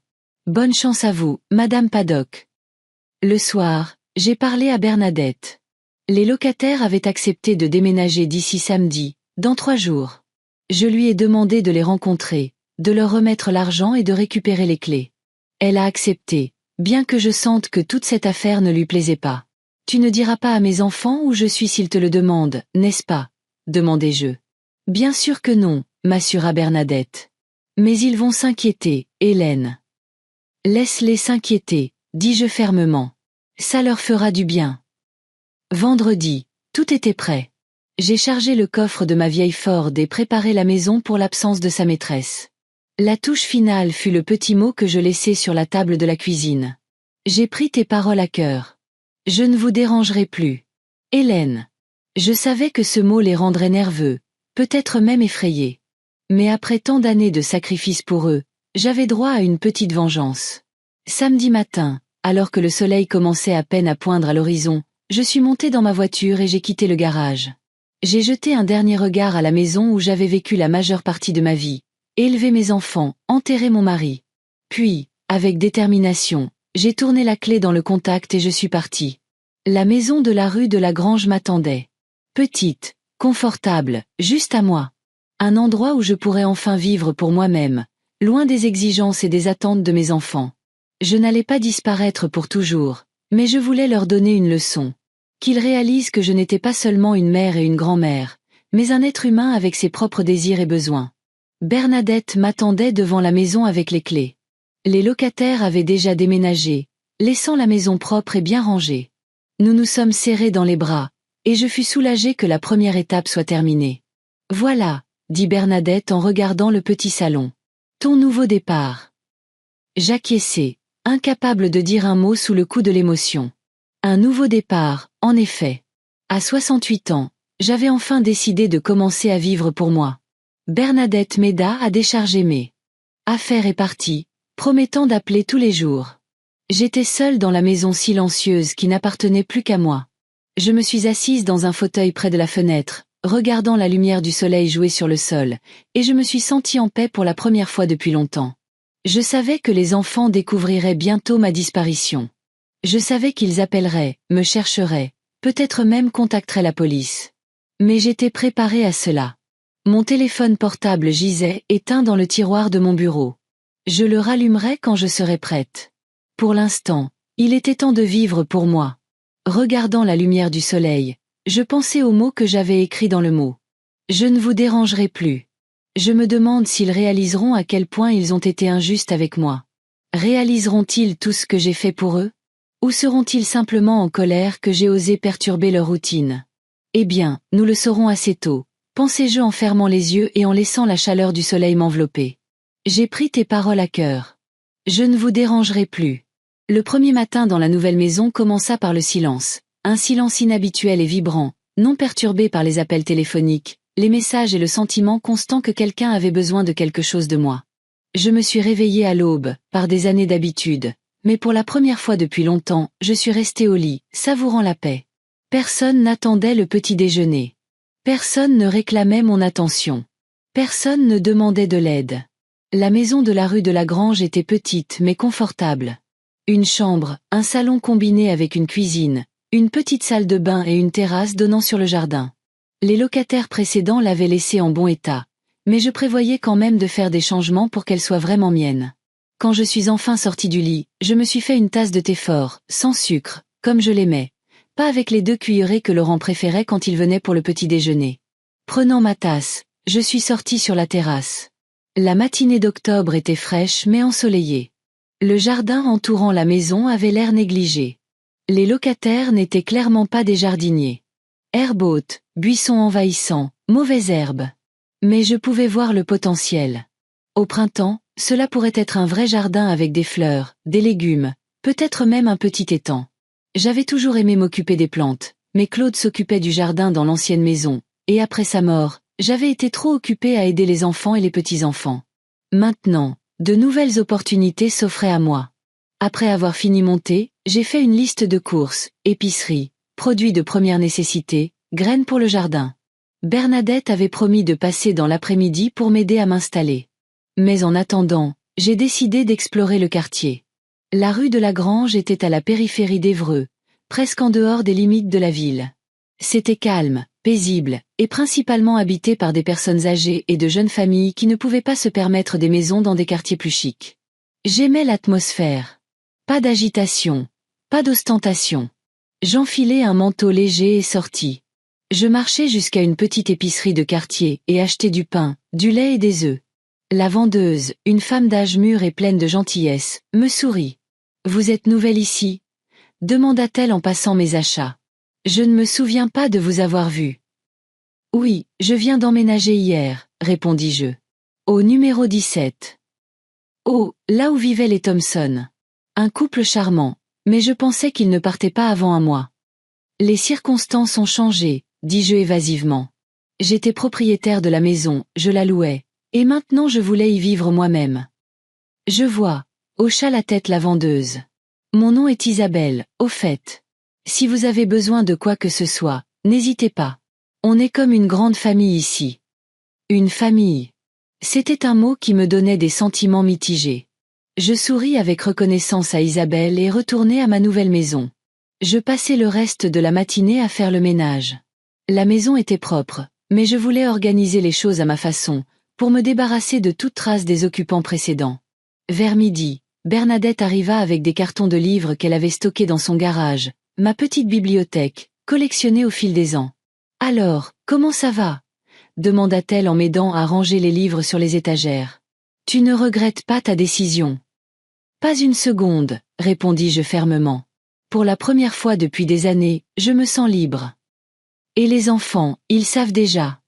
Bonne chance à vous, Madame Paddock. Le soir, j'ai parlé à Bernadette. Les locataires avaient accepté de déménager d'ici samedi, dans 3 jours. Je lui ai demandé de les rencontrer, de leur remettre l'argent et de récupérer les clés. Elle a accepté, bien que je sente que toute cette affaire ne lui plaisait pas. Tu ne diras pas à mes enfants où je suis s'ils te le demandent, n'est-ce pas? Demandai-je. Bien sûr que non, m'assura Bernadette. Mais ils vont s'inquiéter, Hélène. Laisse-les s'inquiéter, dis-je fermement. Ça leur fera du bien. Vendredi, tout était prêt. J'ai chargé le coffre de ma vieille Ford et préparé la maison pour l'absence de sa maîtresse. La touche finale fut le petit mot que je laissai sur la table de la cuisine. J'ai pris tes paroles à cœur. Je ne vous dérangerai plus. Hélène. Je savais que ce mot les rendrait nerveux, peut-être même effrayés. Mais après tant d'années de sacrifice pour eux, j'avais droit à une petite vengeance. Samedi matin, alors que le soleil commençait à peine à poindre à l'horizon, je suis montée dans ma voiture et j'ai quitté le garage. J'ai jeté un dernier regard à la maison où j'avais vécu la majeure partie de ma vie, élevé mes enfants, enterré mon mari. Puis, avec détermination, j'ai tourné la clé dans le contact et je suis partie. La maison de la rue de la Grange m'attendait. Petite, confortable, juste à moi. Un endroit où je pourrais enfin vivre pour moi-même, loin des exigences et des attentes de mes enfants. Je n'allais pas disparaître pour toujours, mais je voulais leur donner une leçon. Qu'ils réalisent que je n'étais pas seulement une mère et une grand-mère, mais un être humain avec ses propres désirs et besoins. Bernadette m'attendait devant la maison avec les clés. Les locataires avaient déjà déménagé, laissant la maison propre et bien rangée. Nous nous sommes serrés dans les bras, et je fus soulagée que la première étape soit terminée. Voilà, dit Bernadette en regardant le petit salon. Ton nouveau départ. J'acquiesçai, incapable de dire un mot sous le coup de l'émotion. Un nouveau départ, en effet. À 68 ans, j'avais enfin décidé de commencer à vivre pour moi. Bernadette m'aida à décharger mes affaires et partie, promettant d'appeler tous les jours. J'étais seule dans la maison silencieuse qui n'appartenait plus qu'à moi. Je me suis assise dans un fauteuil près de la fenêtre, regardant la lumière du soleil jouer sur le sol, et je me suis sentie en paix pour la première fois depuis longtemps. Je savais que les enfants découvriraient bientôt ma disparition. Je savais qu'ils appelleraient, me chercheraient, peut-être même contacteraient la police. Mais j'étais préparée à cela. Mon téléphone portable gisait, éteint dans le tiroir de mon bureau. Je le rallumerai quand je serai prête. Pour l'instant, il était temps de vivre pour moi. Regardant la lumière du soleil, je pensais aux mots que j'avais écrits dans le mot. Je ne vous dérangerai plus. Je me demande s'ils réaliseront à quel point ils ont été injustes avec moi. Réaliseront-ils tout ce que j'ai fait pour eux? Ou seront-ils simplement en colère que j'ai osé perturber leur routine? Eh bien, nous le saurons assez tôt, pensai-je en fermant les yeux et en laissant la chaleur du soleil m'envelopper. J'ai pris tes paroles à cœur. Je ne vous dérangerai plus. Le premier matin dans la nouvelle maison commença par le silence, un silence inhabituel et vibrant, non perturbé par les appels téléphoniques, les messages et le sentiment constant que quelqu'un avait besoin de quelque chose de moi. Je me suis réveillée à l'aube, par des années d'habitude, mais pour la première fois depuis longtemps, je suis restée au lit, savourant la paix. Personne n'attendait le petit déjeuner. Personne ne réclamait mon attention. Personne ne demandait de l'aide. La maison de la rue de la Grange était petite mais confortable. Une chambre, un salon combiné avec une cuisine, une petite salle de bain et une terrasse donnant sur le jardin. Les locataires précédents l'avaient laissée en bon état, mais je prévoyais quand même de faire des changements pour qu'elle soit vraiment mienne. Quand je suis enfin sortie du lit, je me suis fait une tasse de thé fort, sans sucre, comme je l'aimais. Pas avec les 2 cuillerées que Laurent préférait quand il venait pour le petit déjeuner. Prenant ma tasse, je suis sortie sur la terrasse. La matinée d'octobre était fraîche mais ensoleillée. Le jardin entourant la maison avait l'air négligé. Les locataires n'étaient clairement pas des jardiniers. Herbe haute, buissons envahissants, mauvaises herbes. Mais je pouvais voir le potentiel. Au printemps, cela pourrait être un vrai jardin avec des fleurs, des légumes, peut-être même un petit étang. J'avais toujours aimé m'occuper des plantes, mais Claude s'occupait du jardin dans l'ancienne maison, et après sa mort, j'avais été trop occupée à aider les enfants et les petits-enfants. Maintenant, de nouvelles opportunités s'offraient à moi. Après avoir fini mon thé, j'ai fait une liste de courses, épicerie, produits de première nécessité, graines pour le jardin. Bernadette avait promis de passer dans l'après-midi pour m'aider à m'installer. Mais en attendant, j'ai décidé d'explorer le quartier. La rue de la Grange était à la périphérie d'Évreux, presque en dehors des limites de la ville. C'était calme, paisible, et principalement habité par des personnes âgées et de jeunes familles qui ne pouvaient pas se permettre des maisons dans des quartiers plus chics. J'aimais l'atmosphère. Pas d'agitation, pas d'ostentation. J'enfilai un manteau léger et sortis. Je marchai jusqu'à une petite épicerie de quartier et achetai du pain, du lait et des œufs. La vendeuse, une femme d'âge mûr et pleine de gentillesse, me sourit. « Vous êtes nouvelle ici ?» demanda-t-elle en passant mes achats. « Je ne me souviens pas de vous avoir vu. »« Oui, je viens d'emménager hier, » répondis-je. « Au numéro 17. »« Oh, là où vivaient les Thompson. Un couple charmant, mais je pensais qu'ils ne partaient pas avant un mois. »« Les circonstances ont changé, » dis-je évasivement. J'étais propriétaire de la maison, je la louais, et maintenant je voulais y vivre moi-même. « Je vois, » hocha la tête la vendeuse. « Mon nom est Isabelle, au fait. Si vous avez besoin de quoi que ce soit, n'hésitez pas. On est comme une grande famille ici. » Une famille. C'était un mot qui me donnait des sentiments mitigés. Je souris avec reconnaissance à Isabelle et retournai à ma nouvelle maison. Je passai le reste de la matinée à faire le ménage. La maison était propre, mais je voulais organiser les choses à ma façon, pour me débarrasser de toute trace des occupants précédents. Vers midi, Bernadette arriva avec des cartons de livres qu'elle avait stockés dans son garage, ma petite bibliothèque, collectionnée au fil des ans. « Alors, comment ça va ?» demanda-t-elle en m'aidant à ranger les livres sur les étagères. « Tu ne regrettes pas ta décision ?»« Pas une seconde, » répondis-je fermement. « Pour la première fois depuis des années, je me sens libre. » Et les enfants, ils savent déjà.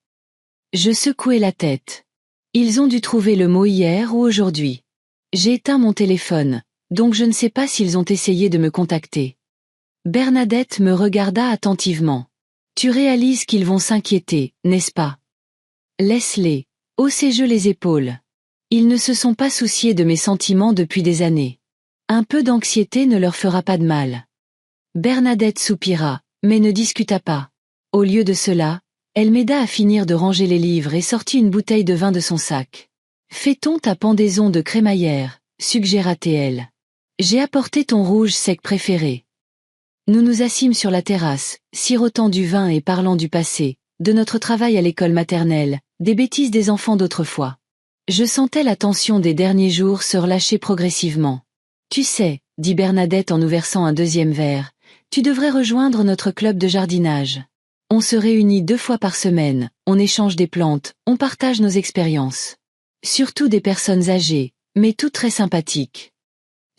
Je secouai la tête. Ils ont dû trouver le mot hier ou aujourd'hui. J'ai éteint mon téléphone, donc je ne sais pas s'ils ont essayé de me contacter. Bernadette me regarda attentivement. Tu réalises qu'ils vont s'inquiéter, n'est-ce pas? Laisse-les. Haussai-je les épaules. Ils ne se sont pas souciés de mes sentiments depuis des années. Un peu d'anxiété ne leur fera pas de mal. Bernadette soupira, mais ne discuta pas. Au lieu de cela, elle m'aida à finir de ranger les livres et sortit une bouteille de vin de son sac. Fait-on ta pendaison de crémaillère, suggéra-t-elle. J'ai apporté ton rouge sec préféré. Nous nous assîmes sur la terrasse, sirotant du vin et parlant du passé, de notre travail à l'école maternelle, des bêtises des enfants d'autrefois. Je sentais la tension des derniers jours se relâcher progressivement. Tu sais, dit Bernadette en nous versant un deuxième verre, tu devrais rejoindre notre club de jardinage. On se réunit 2 fois par semaine, on échange des plantes, on partage nos expériences. Surtout des personnes âgées, mais toutes très sympathiques.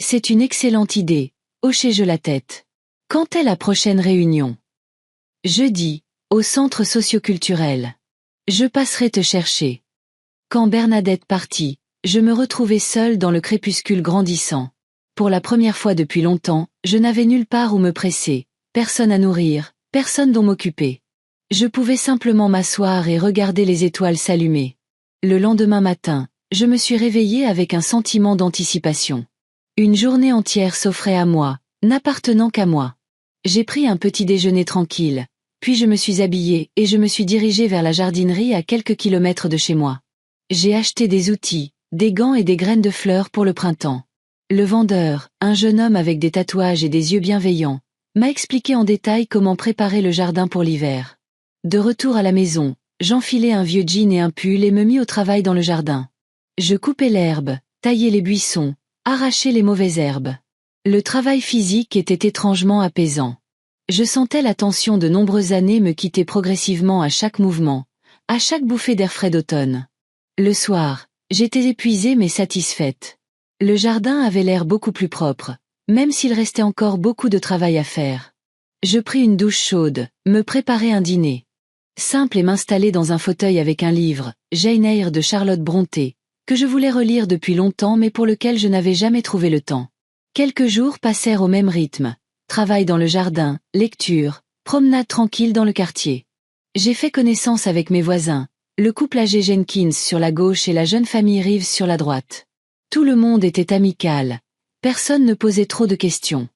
C'est une excellente idée, hochai-je la tête. Quand est la prochaine réunion? Jeudi, au centre socioculturel. Je passerai te chercher. Quand Bernadette partit, je me retrouvai seule dans le crépuscule grandissant. Pour la première fois depuis longtemps, je n'avais nulle part où me presser, personne à nourrir, personne dont m'occuper. Je pouvais simplement m'asseoir et regarder les étoiles s'allumer. Le lendemain matin, je me suis réveillée avec un sentiment d'anticipation. Une journée entière s'offrait à moi, n'appartenant qu'à moi. J'ai pris un petit déjeuner tranquille, puis je me suis habillée et je me suis dirigée vers la jardinerie à quelques kilomètres de chez moi. J'ai acheté des outils, des gants et des graines de fleurs pour le printemps. Le vendeur, un jeune homme avec des tatouages et des yeux bienveillants, m'a expliqué en détail comment préparer le jardin pour l'hiver. De retour à la maison, j'enfilai un vieux jean et un pull et me mis au travail dans le jardin. Je coupais l'herbe, taillais les buissons, arrachais les mauvaises herbes. Le travail physique était étrangement apaisant. Je sentais la tension de nombreuses années me quitter progressivement à chaque mouvement, à chaque bouffée d'air frais d'automne. Le soir, j'étais épuisée mais satisfaite. Le jardin avait l'air beaucoup plus propre, même s'il restait encore beaucoup de travail à faire. Je pris une douche chaude, me préparai un dîner. Simple et m'installer dans un fauteuil avec un livre, Jane Eyre de Charlotte Brontë, que je voulais relire depuis longtemps mais pour lequel je n'avais jamais trouvé le temps. Quelques jours passèrent au même rythme. Travail dans le jardin, lecture, promenade tranquille dans le quartier. J'ai fait connaissance avec mes voisins, le couple âgé Jenkins sur la gauche et la jeune famille Reeves sur la droite. Tout le monde était amical. Personne ne posait trop de questions.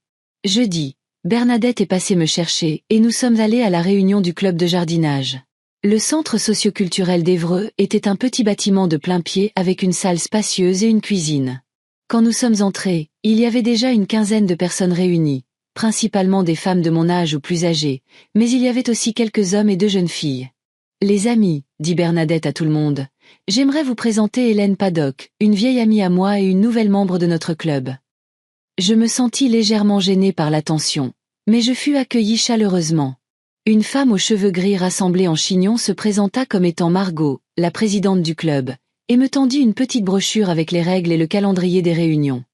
Jeudi, Bernadette est passée me chercher et nous sommes allés à la réunion du club de jardinage. Le centre socioculturel d'Évreux était un petit bâtiment de plain-pied avec une salle spacieuse et une cuisine. Quand nous sommes entrés, il y avait déjà une quinzaine de personnes réunies, principalement des femmes de mon âge ou plus âgées, mais il y avait aussi quelques hommes et 2 jeunes filles. Les amis, dit Bernadette à tout le monde, j'aimerais vous présenter Hélène Paddock, une vieille amie à moi et une nouvelle membre de notre club. Je me sentis légèrement gênée par l'attention, mais je fus accueillie chaleureusement. Une femme aux cheveux gris rassemblés en chignon se présenta comme étant Margot, la présidente du club, et me tendit une petite brochure avec les règles et le calendrier des réunions.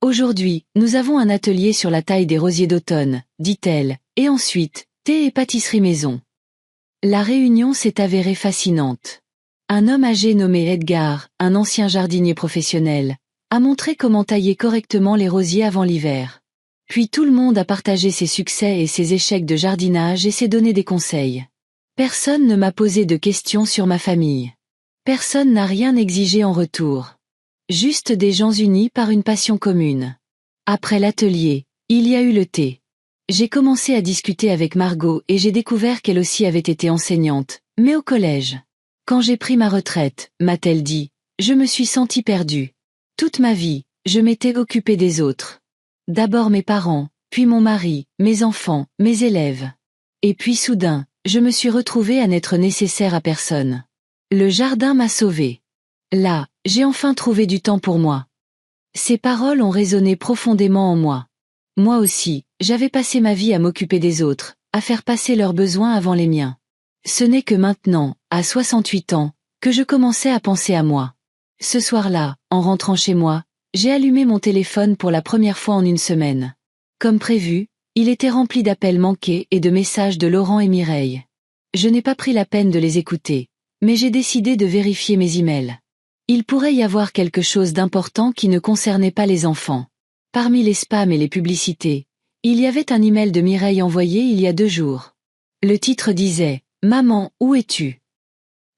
Aujourd'hui, nous avons un atelier sur la taille des rosiers d'automne, dit-elle, et ensuite, thé et pâtisserie maison. La réunion s'est avérée fascinante. Un homme âgé nommé Edgar, un ancien jardinier professionnel, a montré comment tailler correctement les rosiers avant l'hiver. Puis tout le monde a partagé ses succès et ses échecs de jardinage et s'est donné des conseils. Personne ne m'a posé de questions sur ma famille. Personne n'a rien exigé en retour. Juste des gens unis par une passion commune. Après l'atelier, il y a eu le thé. J'ai commencé à discuter avec Margot et j'ai découvert qu'elle aussi avait été enseignante, mais au collège. Quand j'ai pris ma retraite, m'a-t-elle dit, je me suis sentie perdue. Toute ma vie, je m'étais occupée des autres. D'abord mes parents, puis mon mari, mes enfants, mes élèves. Et puis soudain, je me suis retrouvée à n'être nécessaire à personne. Le jardin m'a sauvée. Là, j'ai enfin trouvé du temps pour moi. Ces paroles ont résonné profondément en moi. Moi aussi, j'avais passé ma vie à m'occuper des autres, à faire passer leurs besoins avant les miens. Ce n'est que maintenant, à 68 ans, que je commençais à penser à moi. Ce soir-là, en rentrant chez moi, j'ai allumé mon téléphone pour la première fois en une semaine. Comme prévu, il était rempli d'appels manqués et de messages de Laurent et Mireille. Je n'ai pas pris la peine de les écouter, mais j'ai décidé de vérifier mes emails. Il pourrait y avoir quelque chose d'important qui ne concernait pas les enfants. Parmi les spams et les publicités, il y avait un email de Mireille envoyé il y a 2 jours. Le titre disait « Maman, où es-tu »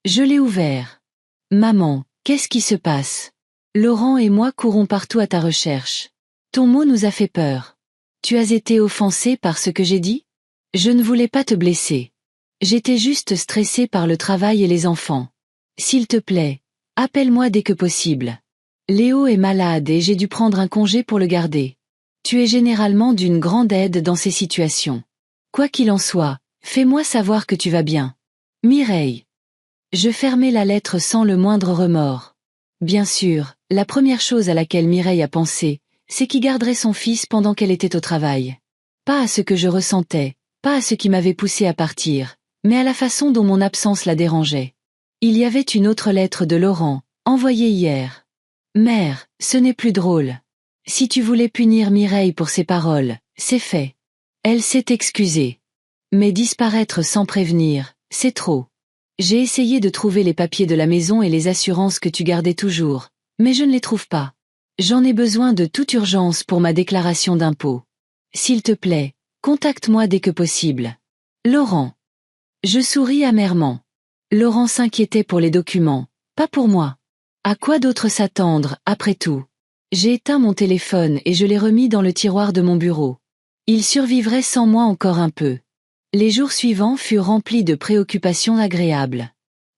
Je l'ai ouvert. « Maman, qu'est-ce qui se passe ? Laurent et moi courons partout à ta recherche. Ton mot nous a fait peur. Tu as été offensé par ce que j'ai dit ? Je ne voulais pas te blesser. J'étais juste stressée par le travail et les enfants. S'il te plaît, appelle-moi dès que possible. Léo est malade et j'ai dû prendre un congé pour le garder. Tu es généralement d'une grande aide dans ces situations. Quoi qu'il en soit, fais-moi savoir que tu vas bien. Mireille. Je fermai la lettre sans le moindre remords. Bien sûr, la première chose à laquelle Mireille a pensé, c'est qu'il garderait son fils pendant qu'elle était au travail. Pas à ce que je ressentais, pas à ce qui m'avait poussé à partir, mais à la façon dont mon absence la dérangeait. Il y avait une autre lettre de Laurent, envoyée hier. Mère, ce n'est plus drôle. Si tu voulais punir Mireille pour ses paroles, c'est fait. Elle s'est excusée. Mais disparaître sans prévenir, c'est trop. J'ai essayé de trouver les papiers de la maison et les assurances que tu gardais toujours, mais je ne les trouve pas. J'en ai besoin de toute urgence pour ma déclaration d'impôt. S'il te plaît, contacte-moi dès que possible. Laurent. Je souris amèrement. Laurent s'inquiétait pour les documents, pas pour moi. À quoi d'autre s'attendre, après tout ? J'ai éteint mon téléphone et je l'ai remis dans le tiroir de mon bureau. Il survivrait sans moi encore un peu. Les jours suivants furent remplis de préoccupations agréables.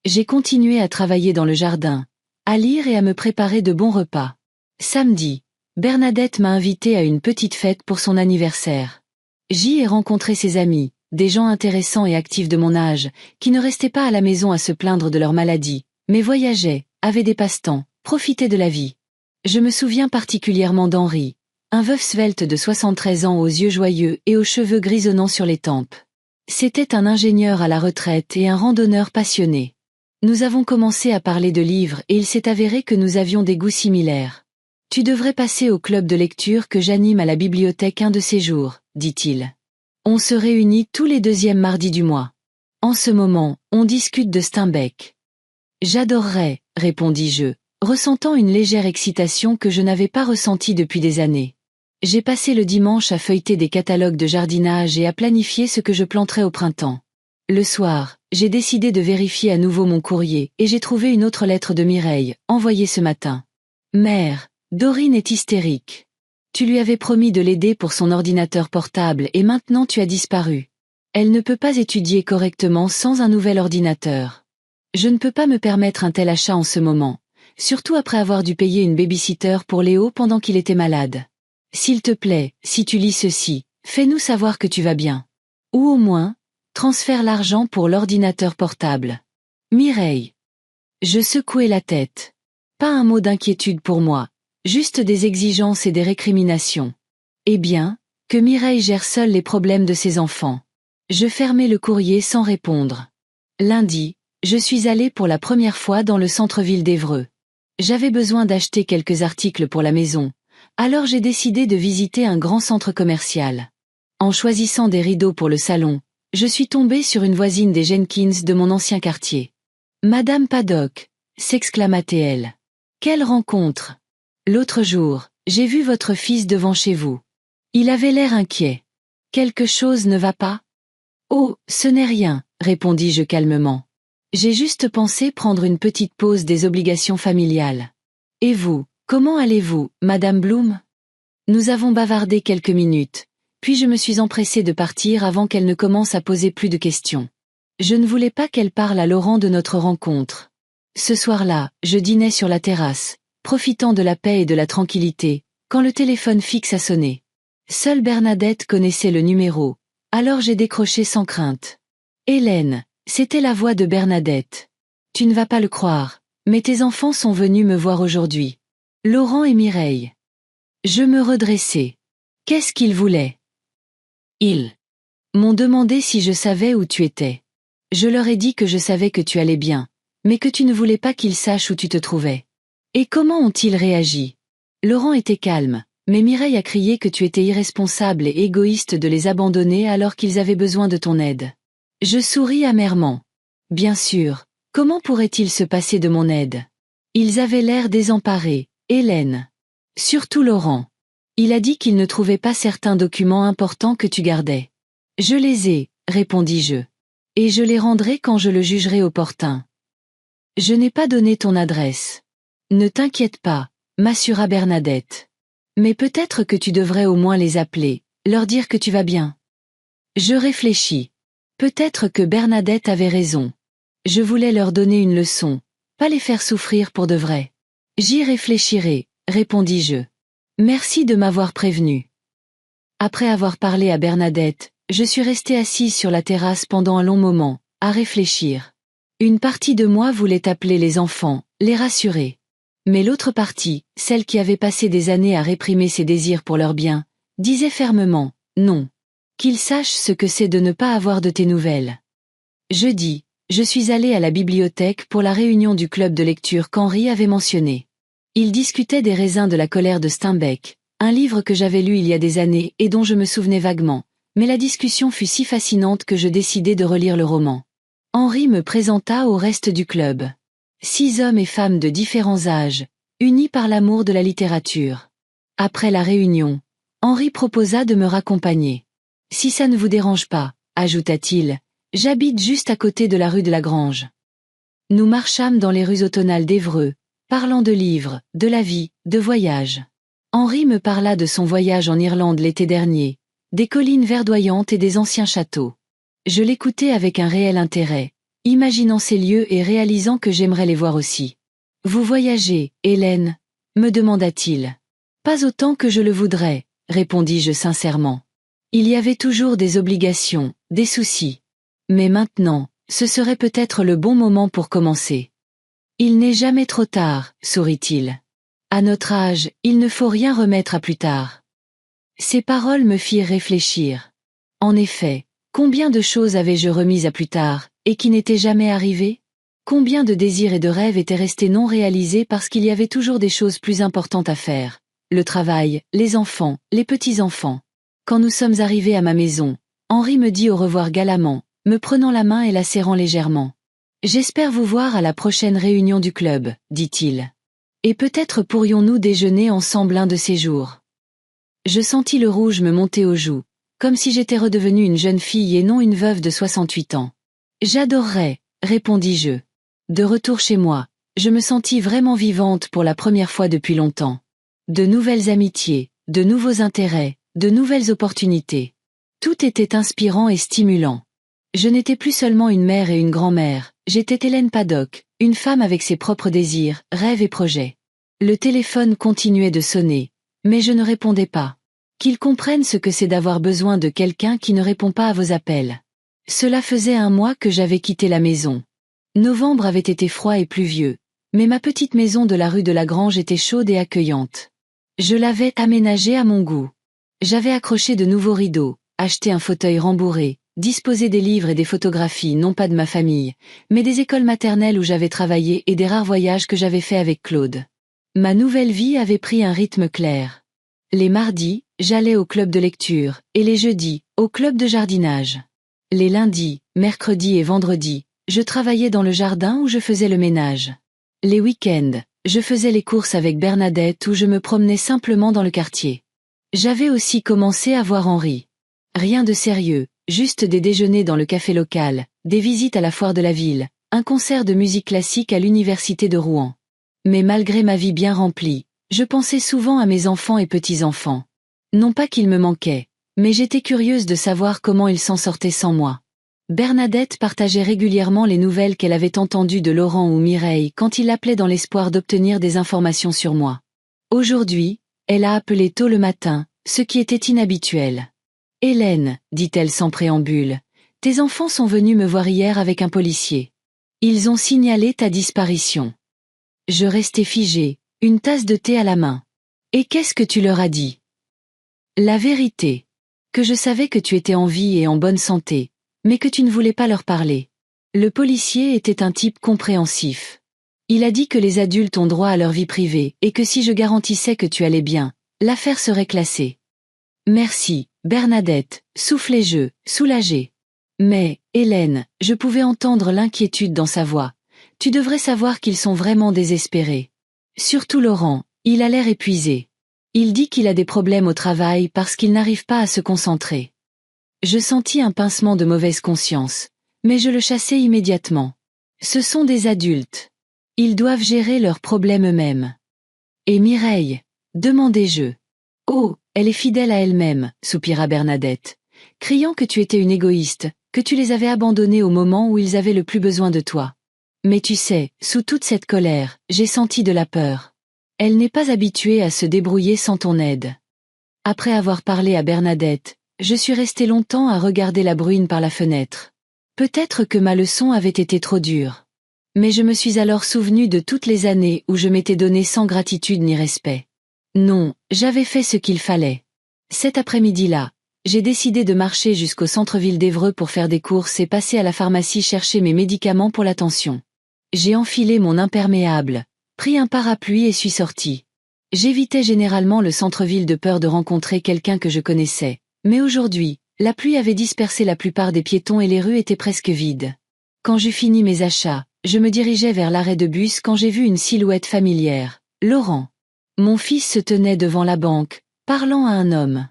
J'ai continué à travailler dans le jardin, à lire et à me préparer de bons repas. Samedi, Bernadette m'a invité à une petite fête pour son anniversaire. J'y ai rencontré ses amis, des gens intéressants et actifs de mon âge, qui ne restaient pas à la maison à se plaindre de leur maladie, mais voyageaient, avaient des passe-temps, profitaient de la vie. Je me souviens particulièrement d'Henri, un veuf svelte de 73 ans aux yeux joyeux et aux cheveux grisonnants sur les tempes. C'était un ingénieur à la retraite et un randonneur passionné. Nous avons commencé à parler de livres et il s'est avéré que nous avions des goûts similaires. Tu devrais passer au club de lecture que j'anime à la bibliothèque un de ces jours, dit-il. On se réunit tous les 2e mardis du mois. En ce moment, on discute de Steinbeck. J'adorerais, répondis-je, ressentant une légère excitation que je n'avais pas ressentie depuis des années. J'ai passé le dimanche à feuilleter des catalogues de jardinage et à planifier ce que je planterais au printemps. Le soir, j'ai décidé de vérifier à nouveau mon courrier et j'ai trouvé une autre lettre de Mireille, envoyée ce matin. Mère, Dorine est hystérique. Tu lui avais promis de l'aider pour son ordinateur portable et maintenant tu as disparu. Elle ne peut pas étudier correctement sans un nouvel ordinateur. Je ne peux pas me permettre un tel achat en ce moment, surtout après avoir dû payer une baby-sitter pour Léo pendant qu'il était malade. S'il te plaît, si tu lis ceci, fais-nous savoir que tu vas bien. Ou au moins, transfère l'argent pour l'ordinateur portable. Mireille. Je secouai la tête. Pas un mot d'inquiétude pour moi, juste des exigences et des récriminations. Eh bien, que Mireille gère seule les problèmes de ses enfants. Je fermai le courrier sans répondre. Lundi, je suis allée pour la première fois dans le centre-ville d'Évreux. J'avais besoin d'acheter quelques articles pour la maison, alors j'ai décidé de visiter un grand centre commercial. En choisissant des rideaux pour le salon, je suis tombée sur une voisine des Jenkins de mon ancien quartier. « Madame Paddock !» s'exclama-t-elle. « Quelle rencontre ! L'autre jour, j'ai vu votre fils devant chez vous. Il avait l'air inquiet. Quelque chose ne va pas ? » « Oh, ce n'est rien, » répondis-je calmement. « J'ai juste pensé prendre une petite pause des obligations familiales. Et vous, comment allez-vous, Madame Bloom ? » Nous avons bavardé quelques minutes, puis je me suis empressée de partir avant qu'elle ne commence à poser plus de questions. Je ne voulais pas qu'elle parle à Laurent de notre rencontre. Ce soir-là, je dînais sur la terrasse, profitant de la paix et de la tranquillité, quand le téléphone fixe a sonné. Seule Bernadette connaissait le numéro, alors j'ai décroché sans crainte. Hélène, c'était la voix de Bernadette. Tu ne vas pas le croire, mais tes enfants sont venus me voir aujourd'hui. Laurent et Mireille. Je me redressai. Qu'est-ce qu'ils voulaient ? Ils m'ont demandé si je savais où tu étais. Je leur ai dit que je savais que tu allais bien, mais que tu ne voulais pas qu'ils sachent où tu te trouvais. Et comment ont-ils réagi ? Laurent était calme, mais Mireille a crié que tu étais irresponsable et égoïste de les abandonner alors qu'ils avaient besoin de ton aide. Je souris amèrement. Bien sûr, comment pourrait-il se passer de mon aide? Ils avaient l'air désemparés, Hélène. Surtout Laurent. Il a dit qu'il ne trouvait pas certains documents importants que tu gardais. Je les ai, répondis-je. Et je les rendrai quand je le jugerai opportun. Je n'ai pas donné ton adresse. Ne t'inquiète pas, m'assura Bernadette. Mais peut-être que tu devrais au moins les appeler, leur dire que tu vas bien. Je réfléchis. Peut-être que Bernadette avait raison. Je voulais leur donner une leçon, pas les faire souffrir pour de vrai. J'y réfléchirai, répondis-je. Merci de m'avoir prévenu. Après avoir parlé à Bernadette, je suis restée assise sur la terrasse pendant un long moment, à réfléchir. Une partie de moi voulait appeler les enfants, les rassurer. Mais l'autre partie, celle qui avait passé des années à réprimer ses désirs pour leur bien, disait fermement, non. Qu'ils sachent ce que c'est de ne pas avoir de tes nouvelles. Jeudi, je suis allée à la bibliothèque pour la réunion du club de lecture qu'Henri avait mentionné. Il discutait des raisins de la colère de Steinbeck, un livre que j'avais lu il y a des années et dont je me souvenais vaguement, mais la discussion fut si fascinante que je décidai de relire le roman. Henri me présenta au reste du club. 6 hommes et femmes de différents âges, unis par l'amour de la littérature. Après la réunion, Henri proposa de me raccompagner. Si ça ne vous dérange pas, ajouta-t-il, j'habite juste à côté de la rue de la Grange. Nous marchâmes dans les rues automnales d'Évreux, parlant de livres, de la vie, de voyages. Henri me parla de son voyage en Irlande l'été dernier, des collines verdoyantes et des anciens châteaux. Je l'écoutais avec un réel intérêt, imaginant ces lieux et réalisant que j'aimerais les voir aussi. « Vous voyagez, Hélène ?» me demanda-t-il. « Pas autant que je le voudrais, » répondis-je sincèrement. Il y avait toujours des obligations, des soucis. Mais maintenant, ce serait peut-être le bon moment pour commencer. Il n'est jamais trop tard, sourit-il. À notre âge, il ne faut rien remettre à plus tard. Ces paroles me firent réfléchir. En effet, combien de choses avais-je remises à plus tard, et qui n'étaient jamais arrivées? Combien de désirs et de rêves étaient restés non réalisés parce qu'il y avait toujours des choses plus importantes à faire? Le travail, les enfants, les petits-enfants. Quand nous sommes arrivés à ma maison, Henri me dit au revoir galamment, me prenant la main et la serrant légèrement. « J'espère vous voir à la prochaine réunion du club, » dit-il. « Et peut-être pourrions-nous déjeuner ensemble un de ces jours. » Je sentis le rouge me monter aux joues, comme si j'étais redevenue une jeune fille et non une veuve de 68 ans. « J'adorerais, » répondis-je. De retour chez moi, je me sentis vraiment vivante pour la première fois depuis longtemps. De nouvelles amitiés, de nouveaux intérêts, de nouvelles opportunités. Tout était inspirant et stimulant. Je n'étais plus seulement une mère et une grand-mère, j'étais Hélène Paddock, une femme avec ses propres désirs, rêves et projets. Le téléphone continuait de sonner, mais je ne répondais pas. Qu'ils comprennent ce que c'est d'avoir besoin de quelqu'un qui ne répond pas à vos appels. Cela faisait 1 mois que j'avais quitté la maison. Novembre avait été froid et pluvieux, mais ma petite maison de la rue de la Grange était chaude et accueillante. Je l'avais aménagée à mon goût. J'avais accroché de nouveaux rideaux, acheté un fauteuil rembourré, disposé des livres et des photographies non pas de ma famille, mais des écoles maternelles où j'avais travaillé et des rares voyages que j'avais faits avec Claude. Ma nouvelle vie avait pris un rythme clair. Les mardis, j'allais au club de lecture, et les jeudis, au club de jardinage. Les lundis, mercredis et vendredis, je travaillais dans le jardin où je faisais le ménage. Les week-ends, je faisais les courses avec Bernadette ou je me promenais simplement dans le quartier. J'avais aussi commencé à voir Henri. Rien de sérieux, juste des déjeuners dans le café local, des visites à la foire de la ville, un concert de musique classique à l'université de Rouen. Mais malgré ma vie bien remplie, je pensais souvent à mes enfants et petits-enfants. Non pas qu'ils me manquaient, mais j'étais curieuse de savoir comment ils s'en sortaient sans moi. Bernadette partageait régulièrement les nouvelles qu'elle avait entendues de Laurent ou Mireille quand il l'appelait dans l'espoir d'obtenir des informations sur moi. Aujourd'hui, elle a appelé tôt le matin, ce qui était inhabituel. « Hélène, dit-elle sans préambule, tes enfants sont venus me voir hier avec un policier. Ils ont signalé ta disparition. » Je restai figée, une tasse de thé à la main. « Et qu'est-ce que tu leur as dit ?»« La vérité. Que je savais que tu étais en vie et en bonne santé, mais que tu ne voulais pas leur parler. » Le policier était un type compréhensif. Il a dit que les adultes ont droit à leur vie privée et que si je garantissais que tu allais bien, l'affaire serait classée. « Merci, Bernadette, soufflai-je, soulagée. Mais, Hélène, je pouvais entendre l'inquiétude dans sa voix. Tu devrais savoir qu'ils sont vraiment désespérés. Surtout Laurent, il a l'air épuisé. Il dit qu'il a des problèmes au travail parce qu'il n'arrive pas à se concentrer. Je sentis un pincement de mauvaise conscience, mais je le chassai immédiatement. Ce sont des adultes. Ils doivent gérer leurs problèmes eux-mêmes. Et Mireille? Demandai-je. Oh, elle est fidèle à elle-même, soupira Bernadette, criant que tu étais une égoïste, que tu les avais abandonnés au moment où ils avaient le plus besoin de toi. Mais tu sais, sous toute cette colère, j'ai senti de la peur. Elle n'est pas habituée à se débrouiller sans ton aide. Après avoir parlé à Bernadette, je suis restée longtemps à regarder la bruine par la fenêtre. Peut-être que ma leçon avait été trop dure. Mais je me suis alors souvenue de toutes les années où je m'étais donnée sans gratitude ni respect. Non, j'avais fait ce qu'il fallait. Cet après-midi-là, j'ai décidé de marcher jusqu'au centre-ville d'Évreux pour faire des courses et passer à la pharmacie chercher mes médicaments pour la tension. J'ai enfilé mon imperméable, pris un parapluie et suis sortie. J'évitais généralement le centre-ville de peur de rencontrer quelqu'un que je connaissais, mais aujourd'hui, la pluie avait dispersé la plupart des piétons et les rues étaient presque vides. Quand j'eus fini mes achats, je me dirigeais vers l'arrêt de bus quand j'ai vu une silhouette familière, Laurent. Mon fils se tenait devant la banque, parlant à un homme.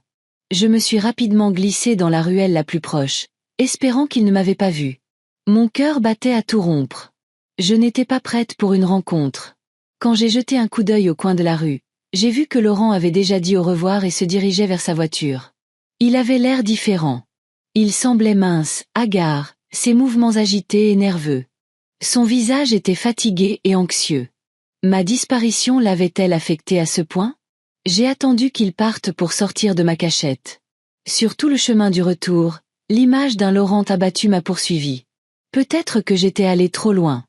Je me suis rapidement glissée dans la ruelle la plus proche, espérant qu'il ne m'avait pas vue. Mon cœur battait à tout rompre. Je n'étais pas prête pour une rencontre. Quand j'ai jeté un coup d'œil au coin de la rue, j'ai vu que Laurent avait déjà dit au revoir et se dirigeait vers sa voiture. Il avait l'air différent. Il semblait mince, hagard, ses mouvements agités et nerveux. Son visage était fatigué et anxieux. Ma disparition l'avait-elle affecté à ce point? J'ai attendu qu'il parte pour sortir de ma cachette. Sur tout le chemin du retour, l'image d'un Laurent abattu m'a poursuivi. Peut-être que j'étais allée trop loin.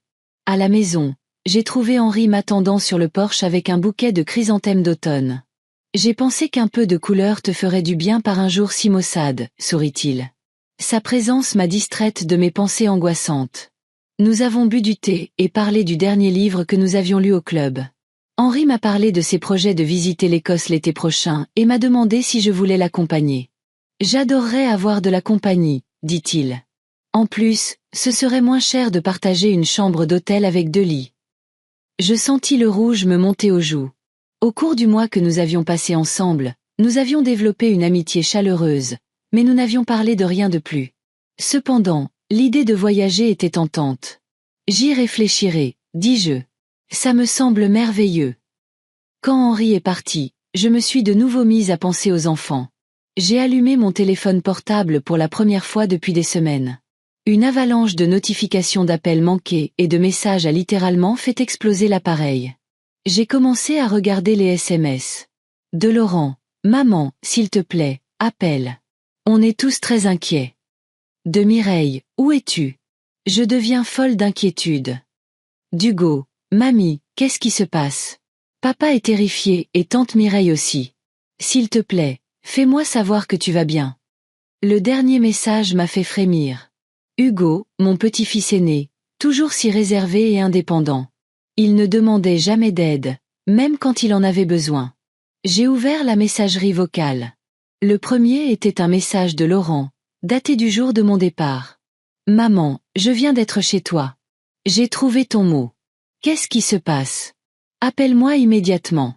À la maison, j'ai trouvé Henri m'attendant sur le porche avec un bouquet de chrysanthèmes d'automne. J'ai pensé qu'un peu de couleur te ferait du bien par un jour si maussade, sourit-il. Sa présence m'a distraite de mes pensées angoissantes. Nous avons bu du thé et parlé du dernier livre que nous avions lu au club. Henri m'a parlé de ses projets de visiter l'Écosse l'été prochain et m'a demandé si je voulais l'accompagner. J'adorerais avoir de la compagnie, dit-il. En plus, ce serait moins cher de partager une chambre d'hôtel avec 2 lits. Je sentis le rouge me monter aux joues. Au cours du mois que nous avions passé ensemble, nous avions développé une amitié chaleureuse, mais nous n'avions parlé de rien de plus. Cependant, l'idée de voyager était tentante. J'y réfléchirai, dis-je. Ça me semble merveilleux. Quand Henri est parti, je me suis de nouveau mise à penser aux enfants. J'ai allumé mon téléphone portable pour la première fois depuis des semaines. Une avalanche de notifications d'appels manqués et de messages a littéralement fait exploser l'appareil. J'ai commencé à regarder les SMS. De Laurent, maman, s'il te plaît, appelle. On est tous très inquiets. De Mireille, où es-tu? Je deviens folle d'inquiétude. D'Hugo, mamie, qu'est-ce qui se passe? Papa est terrifié et tante Mireille aussi. S'il te plaît, fais-moi savoir que tu vas bien. Le dernier message m'a fait frémir. Hugo, mon petit-fils aîné, toujours si réservé et indépendant. Il ne demandait jamais d'aide, même quand il en avait besoin. J'ai ouvert la messagerie vocale. Le premier était un message de Laurent, daté du jour de mon départ. Maman, je viens d'être chez toi. J'ai trouvé ton mot. Qu'est-ce qui se passe? Appelle-moi immédiatement.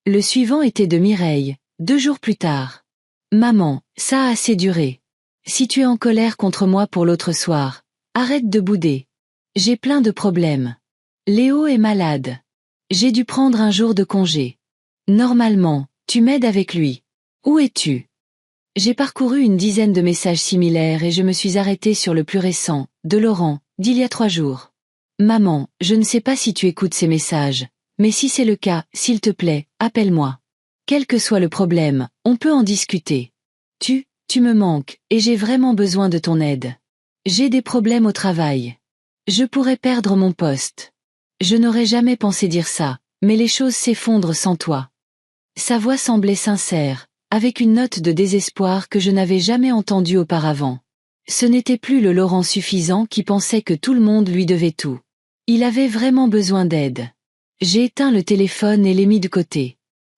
Le suivant était de Mireille, 2 jours plus tard. Maman, ça a assez duré. Si tu es en colère contre moi pour l'autre soir, arrête de bouder. J'ai plein de problèmes. Léo est malade. J'ai dû prendre un jour de congé. Normalement, tu m'aides avec lui. Où es-tu? J'ai parcouru une dizaine de messages similaires et je me suis arrêtée sur le plus récent, de Laurent, d'il y a 3 jours. Maman, je ne sais pas si tu écoutes ces messages, mais si c'est le cas, s'il te plaît, appelle-moi. Quel que soit le problème, on peut en discuter. Tu me manques, et j'ai vraiment besoin de ton aide. J'ai des problèmes au travail. Je pourrais perdre mon poste. Je n'aurais jamais pensé dire ça, mais les choses s'effondrent sans toi. Sa voix semblait sincère, avec une note de désespoir que je n'avais jamais entendue auparavant. Ce n'était plus le Laurent suffisant qui pensait que tout le monde lui devait tout. Il avait vraiment besoin d'aide. J'ai éteint le téléphone et l'ai mis de côté.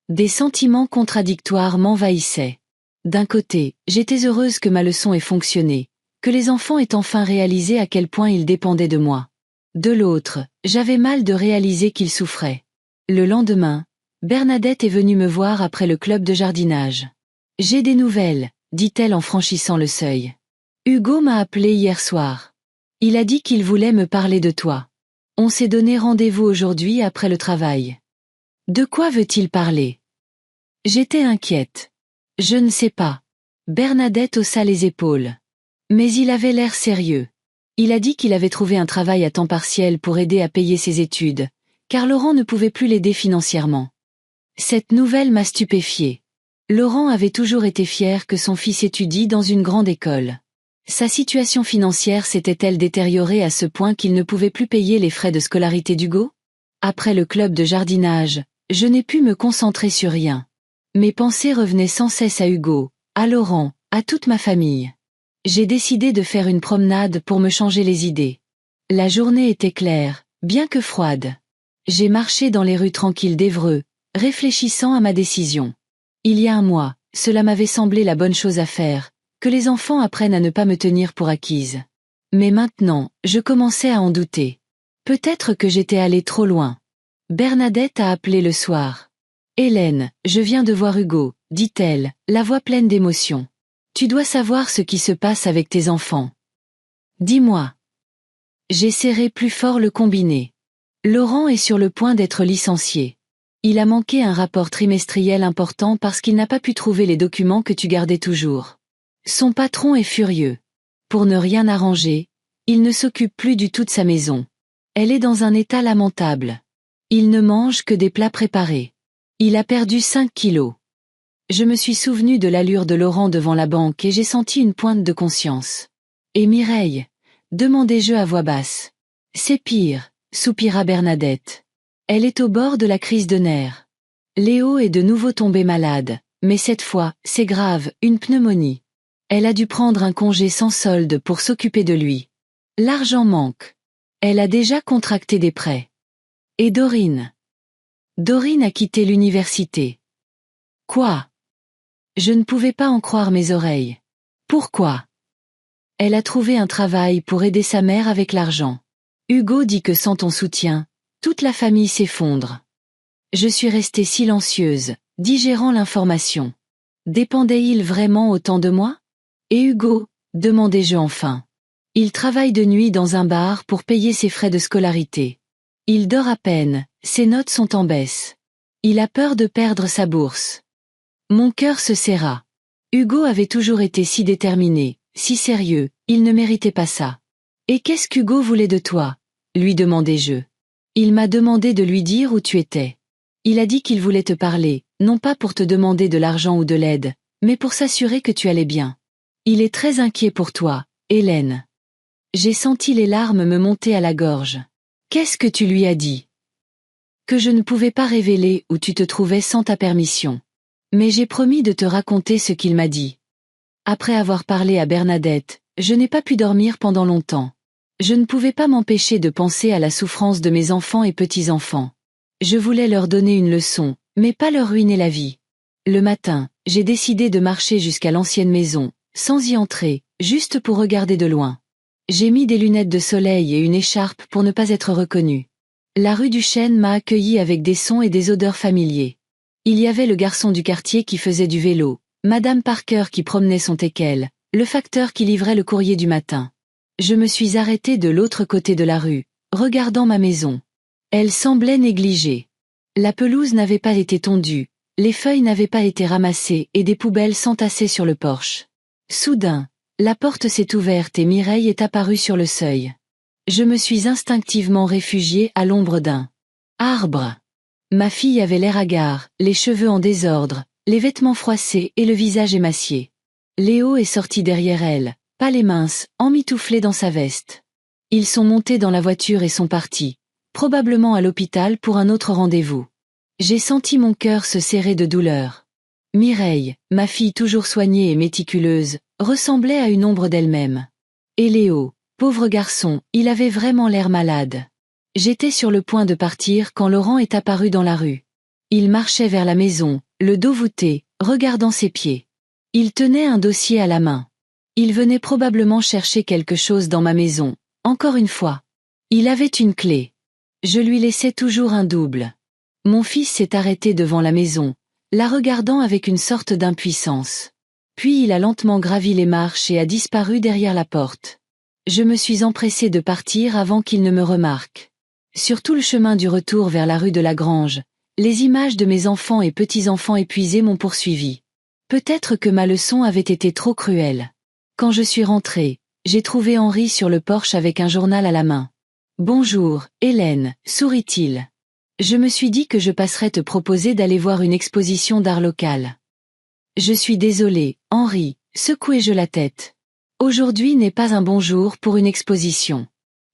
Des sentiments contradictoires m'envahissaient. D'un côté, j'étais heureuse que ma leçon ait fonctionné, que les enfants aient enfin réalisé à quel point ils dépendaient de moi. De l'autre, j'avais mal de réaliser qu'ils souffraient. Le lendemain, Bernadette est venue me voir après le club de jardinage. « J'ai des nouvelles », dit-elle en franchissant le seuil. « Hugo m'a appelé hier soir. Il a dit qu'il voulait me parler de toi. On s'est donné rendez-vous aujourd'hui après le travail. » « De quoi veut-il parler ?» J'étais inquiète. « Je ne sais pas. » Bernadette haussa les épaules. Mais il avait l'air sérieux. Il a dit qu'il avait trouvé un travail à temps partiel pour aider à payer ses études, car Laurent ne pouvait plus l'aider financièrement. Cette nouvelle m'a stupéfiée. Laurent avait toujours été fier que son fils étudie dans une grande école. Sa situation financière s'était-elle détériorée à ce point qu'il ne pouvait plus payer les frais de scolarité d'Hugo? Après le club de jardinage, je n'ai pu me concentrer sur rien. Mes pensées revenaient sans cesse à Hugo, à Laurent, à toute ma famille. J'ai décidé de faire une promenade pour me changer les idées. La journée était claire, bien que froide. J'ai marché dans les rues tranquilles d'Évreux, réfléchissant à ma décision. Il y a un mois, cela m'avait semblé la bonne chose à faire, que les enfants apprennent à ne pas me tenir pour acquise. Mais maintenant, je commençais à en douter. Peut-être que j'étais allée trop loin. Bernadette a appelé le soir. « Hélène, je viens de voir Hugo », dit-elle, la voix pleine d'émotion. « Tu dois savoir ce qui se passe avec tes enfants. Dis-moi. » J'ai serré plus fort le combiné. Laurent est sur le point d'être licencié. Il a manqué un rapport trimestriel important parce qu'il n'a pas pu trouver les documents que tu gardais toujours. Son patron est furieux. Pour ne rien arranger, il ne s'occupe plus du tout de sa maison. Elle est dans un état lamentable. Il ne mange que des plats préparés. Il a perdu 5 kilos. Je me suis souvenu de l'allure de Laurent devant la banque et j'ai senti une pointe de conscience. « Et Mireille ?» demandai-je à voix basse. « C'est pire », soupira Bernadette. Elle est au bord de la crise de nerfs. Léo est de nouveau tombé malade, mais cette fois, c'est grave, une pneumonie. Elle a dû prendre un congé sans solde pour s'occuper de lui. L'argent manque. Elle a déjà contracté des prêts. Et Dorine? Dorine a quitté l'université. Quoi? Je ne pouvais pas en croire mes oreilles. Pourquoi? Elle a trouvé un travail pour aider sa mère avec l'argent. Hugo dit que sans ton soutien, toute la famille s'effondre. Je suis restée silencieuse, digérant l'information. Dépendait-il vraiment autant de moi? Et Hugo? Demandai-je enfin. Il travaille de nuit dans un bar pour payer ses frais de scolarité. Il dort à peine, ses notes sont en baisse. Il a peur de perdre sa bourse. Mon cœur se serra. Hugo avait toujours été si déterminé, si sérieux, il ne méritait pas ça. Et qu'est-ce qu'Hugo voulait de toi? Lui demandai-je. Il m'a demandé de lui dire où tu étais. Il a dit qu'il voulait te parler, non pas pour te demander de l'argent ou de l'aide, mais pour s'assurer que tu allais bien. Il est très inquiet pour toi, Hélène. J'ai senti les larmes me monter à la gorge. Qu'est-ce que tu lui as dit? Que je ne pouvais pas révéler où tu te trouvais sans ta permission. Mais j'ai promis de te raconter ce qu'il m'a dit. Après avoir parlé à Bernadette, je n'ai pas pu dormir pendant longtemps. Je ne pouvais pas m'empêcher de penser à la souffrance de mes enfants et petits-enfants. Je voulais leur donner une leçon, mais pas leur ruiner la vie. Le matin, j'ai décidé de marcher jusqu'à l'ancienne maison, sans y entrer, juste pour regarder de loin. J'ai mis des lunettes de soleil et une écharpe pour ne pas être reconnue. La rue du Chêne m'a accueilli avec des sons et des odeurs familiers. Il y avait le garçon du quartier qui faisait du vélo, Madame Parker qui promenait son teckel, le facteur qui livrait le courrier du matin. Je me suis arrêtée de l'autre côté de la rue, regardant ma maison. Elle semblait négligée. La pelouse n'avait pas été tondue, les feuilles n'avaient pas été ramassées et des poubelles s'entassaient sur le porche. Soudain, la porte s'est ouverte et Mireille est apparue sur le seuil. Je me suis instinctivement réfugiée à l'ombre d'un arbre. Ma fille avait l'air hagard, les cheveux en désordre, les vêtements froissés et le visage émacié. Léo est sorti derrière elle, pâle et mince, emmitouflé dans sa veste. Ils sont montés dans la voiture et sont partis, probablement à l'hôpital pour un autre rendez-vous. J'ai senti mon cœur se serrer de douleur. Mireille, ma fille toujours soignée et méticuleuse, ressemblait à une ombre d'elle-même. Et Léo, pauvre garçon, il avait vraiment l'air malade. J'étais sur le point de partir quand Laurent est apparu dans la rue. Il marchait vers la maison, le dos voûté, regardant ses pieds. Il tenait un dossier à la main. Il venait probablement chercher quelque chose dans ma maison, encore une fois. Il avait une clé. Je lui laissais toujours un double. Mon fils s'est arrêté devant la maison, la regardant avec une sorte d'impuissance. Puis il a lentement gravi les marches et a disparu derrière la porte. Je me suis empressée de partir avant qu'il ne me remarque. Sur tout le chemin du retour vers la rue de la Grange, les images de mes enfants et petits-enfants épuisés m'ont poursuivi. Peut-être que ma leçon avait été trop cruelle. Quand je suis rentrée, j'ai trouvé Henri sur le porche avec un journal à la main. « Bonjour, Hélène », sourit-il. Je me suis dit que je passerais te proposer d'aller voir une exposition d'art local. Je suis désolée, Henri, secouai-je la tête. Aujourd'hui n'est pas un bon jour pour une exposition.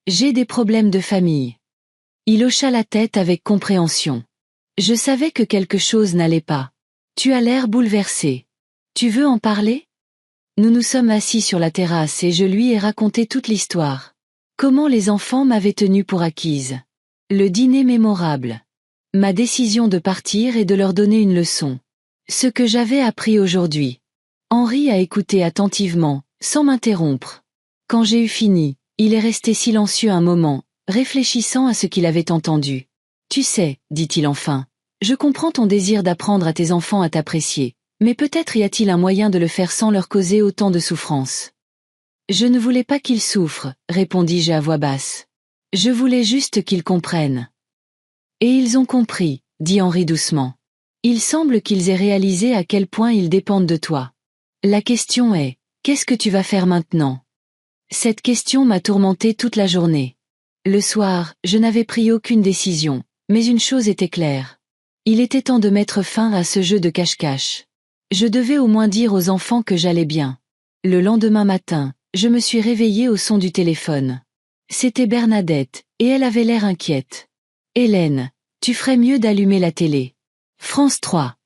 J'ai des problèmes de famille. Il hocha la tête avec compréhension. Je savais que quelque chose n'allait pas. Tu as l'air bouleversé. Tu veux en parler ? Nous nous sommes assis sur la terrasse et je lui ai raconté toute l'histoire. Comment les enfants m'avaient tenue pour acquise. Le dîner mémorable. Ma décision de partir et de leur donner une leçon. Ce que j'avais appris aujourd'hui. Henri a écouté attentivement, sans m'interrompre. Quand j'ai eu fini, il est resté silencieux un moment, réfléchissant à ce qu'il avait entendu. Tu sais, dit-il enfin, je comprends ton désir d'apprendre à tes enfants à t'apprécier, mais peut-être y a-t-il un moyen de le faire sans leur causer autant de souffrance. Je ne voulais pas qu'ils souffrent, répondis-je à voix basse. Je voulais juste qu'ils comprennent. Et ils ont compris, dit Henri doucement. Il semble qu'ils aient réalisé à quel point ils dépendent de toi. La question est, qu'est-ce que tu vas faire maintenant ? Cette question m'a tourmentée toute la journée. Le soir, je n'avais pris aucune décision, mais une chose était claire. Il était temps de mettre fin à ce jeu de cache-cache. Je devais au moins dire aux enfants que j'allais bien. Le lendemain matin, je me suis réveillée au son du téléphone. C'était Bernadette, et elle avait l'air inquiète. « Hélène, tu ferais mieux d'allumer la télé. » France 3.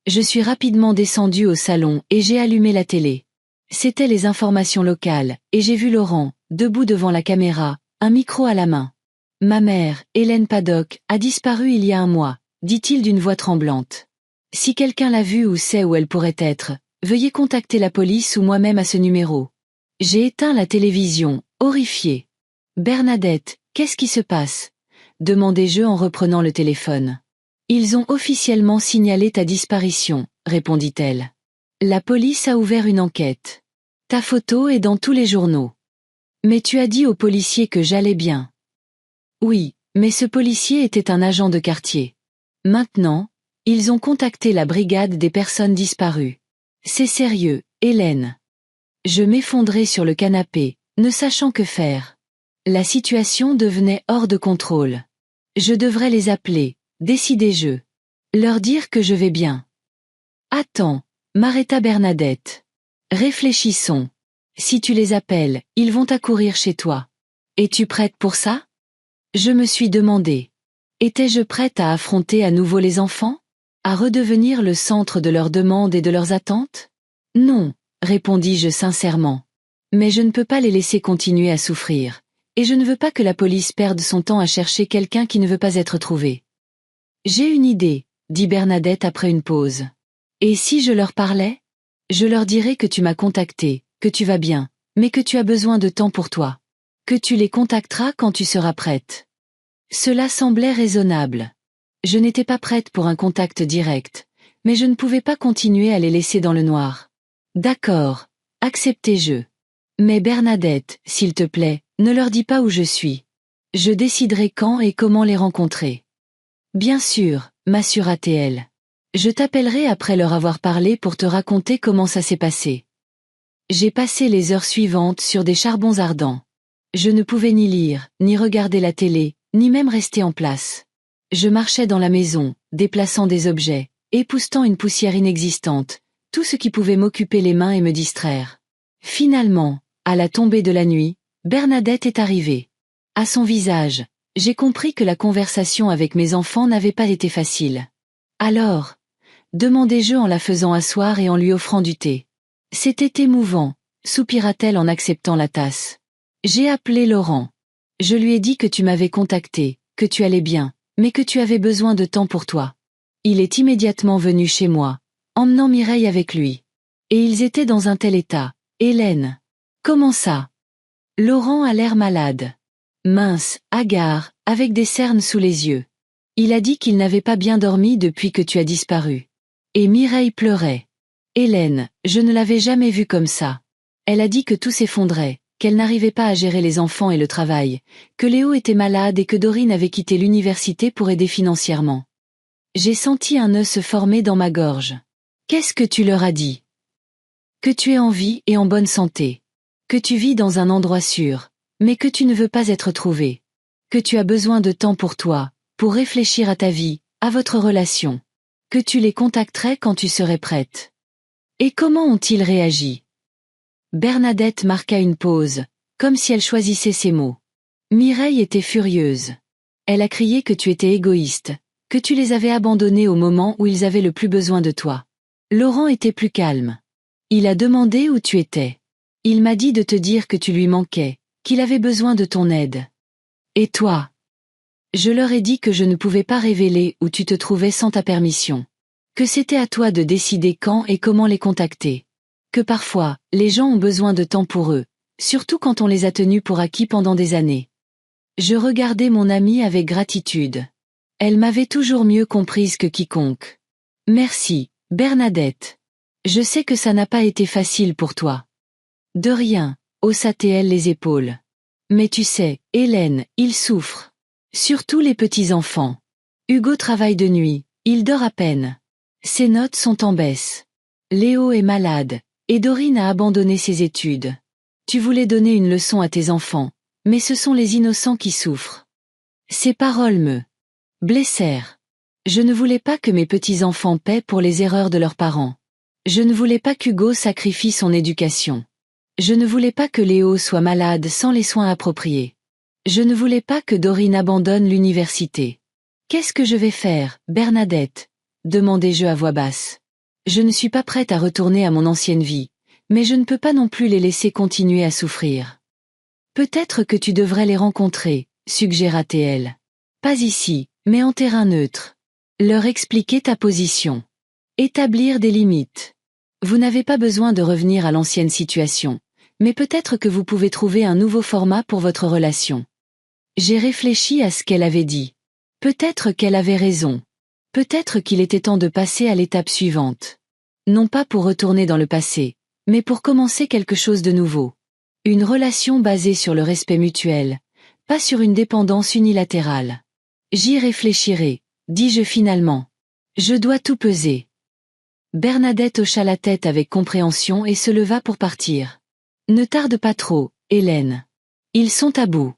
Je suis rapidement descendue au salon et j'ai allumé la télé. C'étaient les informations locales, et j'ai vu Laurent, debout devant la caméra, un micro à la main. « Ma mère, Hélène Paddock, a disparu il y a un mois, » dit-il d'une voix tremblante. « Si quelqu'un l'a vue ou sait où elle pourrait être, veuillez contacter la police ou moi-même à ce numéro. » J'ai éteint la télévision, horrifiée. « Bernadette, qu'est-ce qui se passe ?» demandai-je en reprenant le téléphone. « Ils ont officiellement signalé ta disparition, » répondit-elle. « La police a ouvert une enquête. Ta photo est dans tous les journaux. Mais tu as dit au policier que j'allais bien. » Oui, mais ce policier était un agent de quartier. Maintenant, ils ont contacté la brigade des personnes disparues. C'est sérieux, Hélène. Je m'effondrai sur le canapé, ne sachant que faire. La situation devenait hors de contrôle. Je devrais les appeler, décidai-je. Leur dire que je vais bien. Attends, m'arrêta Bernadette. Réfléchissons. Si tu les appelles, ils vont accourir chez toi. Es-tu prête pour ça ? Je me suis demandé. Étais-je prête à affronter à nouveau les enfants ? À redevenir le centre de leurs demandes et de leurs attentes ? Non, répondis-je sincèrement. Mais je ne peux pas les laisser continuer à souffrir. Et je ne veux pas que la police perde son temps à chercher quelqu'un qui ne veut pas être trouvé. J'ai une idée, dit Bernadette après une pause. Et si je leur parlais ? Je leur dirais que tu m'as contacté, que tu vas bien, mais que tu as besoin de temps pour toi. Que tu les contacteras quand tu seras prête. Cela semblait raisonnable. Je n'étais pas prête pour un contact direct, mais je ne pouvais pas continuer à les laisser dans le noir. D'accord, acceptai-je. Mais Bernadette, s'il te plaît, ne leur dis pas où je suis. Je déciderai quand et comment les rencontrer. Bien sûr, m'assura-t-elle. Je t'appellerai après leur avoir parlé pour te raconter comment ça s'est passé. J'ai passé les heures suivantes sur des charbons ardents. Je ne pouvais ni lire, ni regarder la télé, ni même rester en place. Je marchais dans la maison, déplaçant des objets, époussetant une poussière inexistante, tout ce qui pouvait m'occuper les mains et me distraire. Finalement, à la tombée de la nuit, Bernadette est arrivée. À son visage, j'ai compris que la conversation avec mes enfants n'avait pas été facile. Alors, demandai-je en la faisant asseoir et en lui offrant du thé. C'était émouvant, soupira-t-elle en acceptant la tasse. J'ai appelé Laurent. Je lui ai dit que tu m'avais contacté, que tu allais bien, mais que tu avais besoin de temps pour toi. Il est immédiatement venu chez moi, emmenant Mireille avec lui. Et ils étaient dans un tel état, Hélène. Comment ça? Laurent a l'air malade. Mince, hagard, avec des cernes sous les yeux. Il a dit qu'il n'avait pas bien dormi depuis que tu as disparu. Et Mireille pleurait. Hélène, je ne l'avais jamais vue comme ça. Elle a dit que tout s'effondrait, qu'elle n'arrivait pas à gérer les enfants et le travail, que Léo était malade et que Dorine avait quitté l'université pour aider financièrement. J'ai senti un nœud se former dans ma gorge. Qu'est-ce que tu leur as dit? Que tu es en vie et en bonne santé. Que tu vis dans un endroit sûr, mais que tu ne veux pas être trouvé. Que tu as besoin de temps pour toi, pour réfléchir à ta vie, à votre relation. Que tu les contacterais quand tu serais prête. Et comment ont-ils réagi? Bernadette marqua une pause, comme si elle choisissait ses mots. Mireille était furieuse. Elle a crié que tu étais égoïste, que tu les avais abandonnés au moment où ils avaient le plus besoin de toi. Laurent était plus calme. Il a demandé où tu étais. Il m'a dit de te dire que tu lui manquais, qu'il avait besoin de ton aide. Et toi? Je leur ai dit que je ne pouvais pas révéler où tu te trouvais sans ta permission. Que c'était à toi de décider quand et comment les contacter. Que parfois, les gens ont besoin de temps pour eux, surtout quand on les a tenus pour acquis pendant des années. Je regardais mon amie avec gratitude. Elle m'avait toujours mieux comprise que quiconque. Merci, Bernadette. Je sais que ça n'a pas été facile pour toi. De rien, haussa-t-elle les épaules. Mais tu sais, Hélène, ils souffrent. Surtout les petits-enfants. Hugo travaille de nuit, il dort à peine. Ses notes sont en baisse. Léo est malade, et Dorine a abandonné ses études. Tu voulais donner une leçon à tes enfants, mais ce sont les innocents qui souffrent. Ces paroles me blessèrent. Je ne voulais pas que mes petits-enfants paient pour les erreurs de leurs parents. Je ne voulais pas qu'Hugo sacrifie son éducation. Je ne voulais pas que Léo soit malade sans les soins appropriés. Je ne voulais pas que Dorine abandonne l'université. Qu'est-ce que je vais faire, Bernadette? Demandai-je à voix basse. Je ne suis pas prête à retourner à mon ancienne vie, mais je ne peux pas non plus les laisser continuer à souffrir. Peut-être que tu devrais les rencontrer, suggéra-t-elle. Pas ici, mais en terrain neutre. Leur expliquer ta position. Établir des limites. Vous n'avez pas besoin de revenir à l'ancienne situation, mais peut-être que vous pouvez trouver un nouveau format pour votre relation. J'ai réfléchi à ce qu'elle avait dit. Peut-être qu'elle avait raison. Peut-être qu'il était temps de passer à l'étape suivante. Non pas pour retourner dans le passé, mais pour commencer quelque chose de nouveau. Une relation basée sur le respect mutuel, pas sur une dépendance unilatérale. J'y réfléchirai, dis-je finalement. Je dois tout peser. Bernadette hocha la tête avec compréhension et se leva pour partir. Ne tarde pas trop, Hélène. Ils sont à bout.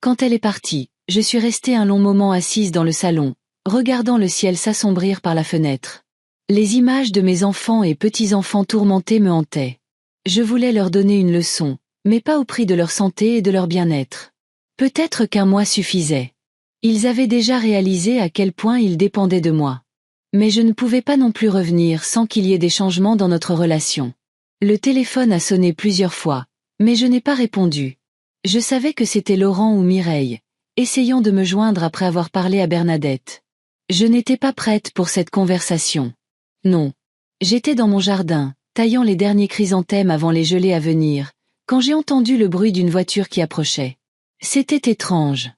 Quand elle est partie, je suis restée un long moment assise dans le salon, regardant le ciel s'assombrir par la fenêtre. Les images de mes enfants et petits-enfants tourmentés me hantaient. Je voulais leur donner une leçon, mais pas au prix de leur santé et de leur bien-être. Peut-être qu'un mois suffisait. Ils avaient déjà réalisé à quel point ils dépendaient de moi. Mais je ne pouvais pas non plus revenir sans qu'il y ait des changements dans notre relation. Le téléphone a sonné plusieurs fois, mais je n'ai pas répondu. Je savais que c'était Laurent ou Mireille, essayant de me joindre après avoir parlé à Bernadette. Je n'étais pas prête pour cette conversation. Non. J'étais dans mon jardin, taillant les derniers chrysanthèmes avant les gelées à venir, quand j'ai entendu le bruit d'une voiture qui approchait. C'était étrange.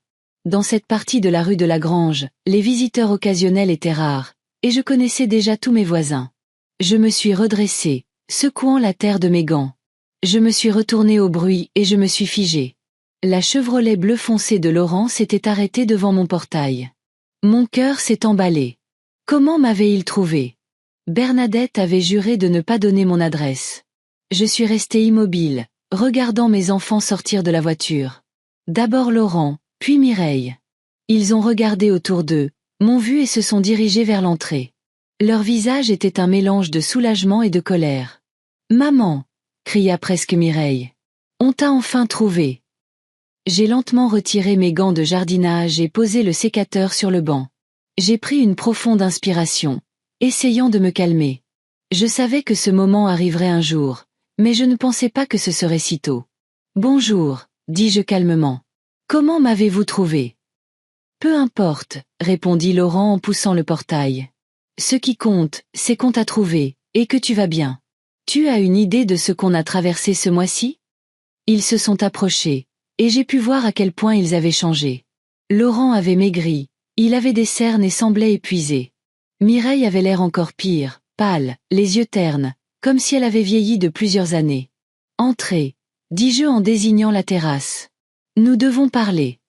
Dans cette partie de la rue de la Grange, les visiteurs occasionnels étaient rares, et je connaissais déjà tous mes voisins. Je me suis redressée, secouant la terre de mes gants. Je me suis retournée au bruit et je me suis figée. La Chevrolet bleu foncé de Laurent s'était arrêtée devant mon portail. Mon cœur s'est emballé. Comment m'avait-il trouvé? Bernadette avait juré de ne pas donner mon adresse. Je suis restée immobile, regardant mes enfants sortir de la voiture. D'abord Laurent, puis Mireille. Ils ont regardé autour d'eux, m'ont vu et se sont dirigés vers l'entrée. Leur visage était un mélange de soulagement et de colère. « Maman !» cria presque Mireille. « On t'a enfin trouvé !» J'ai lentement retiré mes gants de jardinage et posé le sécateur sur le banc. J'ai pris une profonde inspiration, essayant de me calmer. Je savais que ce moment arriverait un jour, mais je ne pensais pas que ce serait si tôt. « Bonjour !» dis-je calmement. « Comment m'avez-vous trouvé ?» Peu importe, répondit Laurent en poussant le portail. Ce qui compte, c'est qu'on t'a trouvé, et que tu vas bien. Tu as une idée de ce qu'on a traversé ce mois-ci? Ils se sont approchés, et j'ai pu voir à quel point ils avaient changé. Laurent avait maigri, il avait des cernes et semblait épuisé. Mireille avait l'air encore pire, pâle, les yeux ternes, comme si elle avait vieilli de plusieurs années. « Entrez », dis-je en désignant la terrasse. « Nous devons parler. »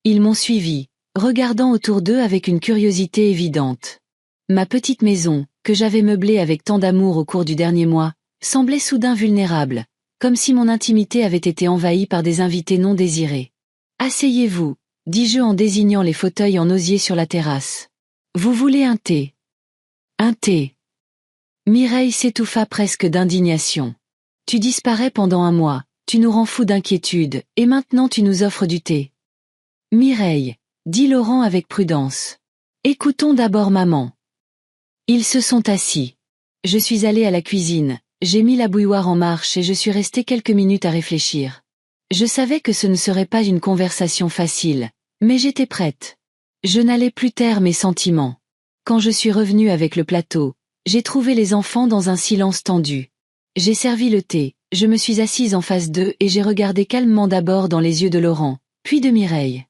Ils m'ont suivi, regardant autour d'eux avec une curiosité évidente. Ma petite maison, que j'avais meublée avec tant d'amour au cours du dernier mois, semblait soudain vulnérable, comme si mon intimité avait été envahie par des invités non désirés. « Asseyez-vous », dis-je en désignant les fauteuils en osier sur la terrasse. « Vous voulez un thé ? » Un thé. Mireille s'étouffa presque d'indignation. « Tu disparais pendant un mois, tu nous rends fous d'inquiétude, et maintenant tu nous offres du thé. » Mireille, dit Laurent avec prudence. Écoutons d'abord maman. Ils se sont assis. Je suis allée à la cuisine, j'ai mis la bouilloire en marche et je suis restée quelques minutes à réfléchir. Je savais que ce ne serait pas une conversation facile, mais j'étais prête. Je n'allais plus taire mes sentiments. Quand je suis revenue avec le plateau, j'ai trouvé les enfants dans un silence tendu. J'ai servi le thé, je me suis assise en face d'eux et j'ai regardé calmement d'abord dans les yeux de Laurent, puis de Mireille.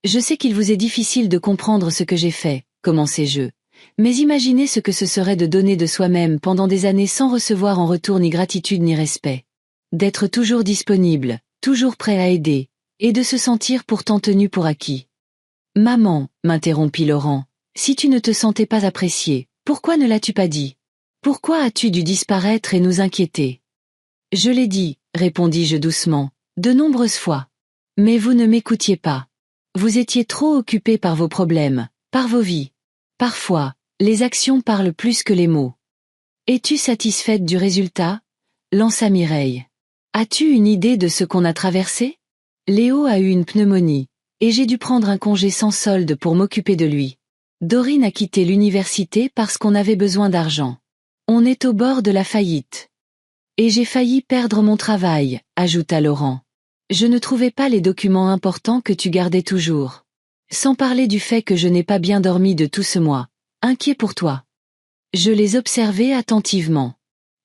Je sais qu'il vous est difficile de comprendre ce que j'ai fait, commençai-je. Mais imaginez ce que ce serait de donner de soi-même pendant des années sans recevoir en retour ni gratitude ni respect. D'être toujours disponible, toujours prêt à aider, et de se sentir pourtant tenu pour acquis. Maman, m'interrompit Laurent, si tu ne te sentais pas appréciée, pourquoi ne l'as-tu pas dit? Pourquoi as-tu dû disparaître et nous inquiéter? Je l'ai dit, répondis-je doucement, de nombreuses fois. Mais vous ne m'écoutiez pas. Vous étiez trop occupé par vos problèmes, par vos vies. Parfois, les actions parlent plus que les mots. Es-tu satisfaite du résultat? Lança Mireille. As-tu une idée de ce qu'on a traversé? Léo a eu une pneumonie, et j'ai dû prendre un congé sans solde pour m'occuper de lui. Dorine a quitté l'université parce qu'on avait besoin d'argent. On est au bord de la faillite. Et j'ai failli perdre mon travail, ajouta Laurent. Je ne trouvais pas les documents importants que tu gardais toujours. Sans parler du fait que je n'ai pas bien dormi de tout ce mois, inquiet pour toi. Je les observais attentivement.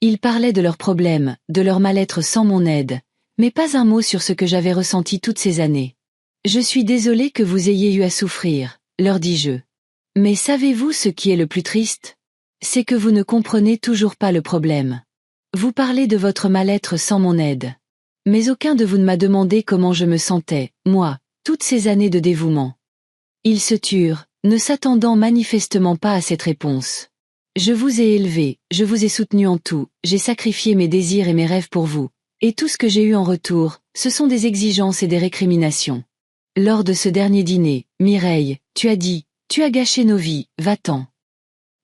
Ils parlaient de leurs problèmes, de leur mal-être sans mon aide, mais pas un mot sur ce que j'avais ressenti toutes ces années. Je suis désolée que vous ayez eu à souffrir, leur dis-je. Mais savez-vous ce qui est le plus triste? C'est que vous ne comprenez toujours pas le problème. Vous parlez de votre mal-être sans mon aide. Mais aucun de vous ne m'a demandé comment je me sentais, moi, toutes ces années de dévouement. Ils se turent, ne s'attendant manifestement pas à cette réponse. Je vous ai élevé, je vous ai soutenu en tout, j'ai sacrifié mes désirs et mes rêves pour vous, et tout ce que j'ai eu en retour, ce sont des exigences et des récriminations. Lors de ce dernier dîner, Mireille, tu as dit, tu as gâché nos vies, va-t'en.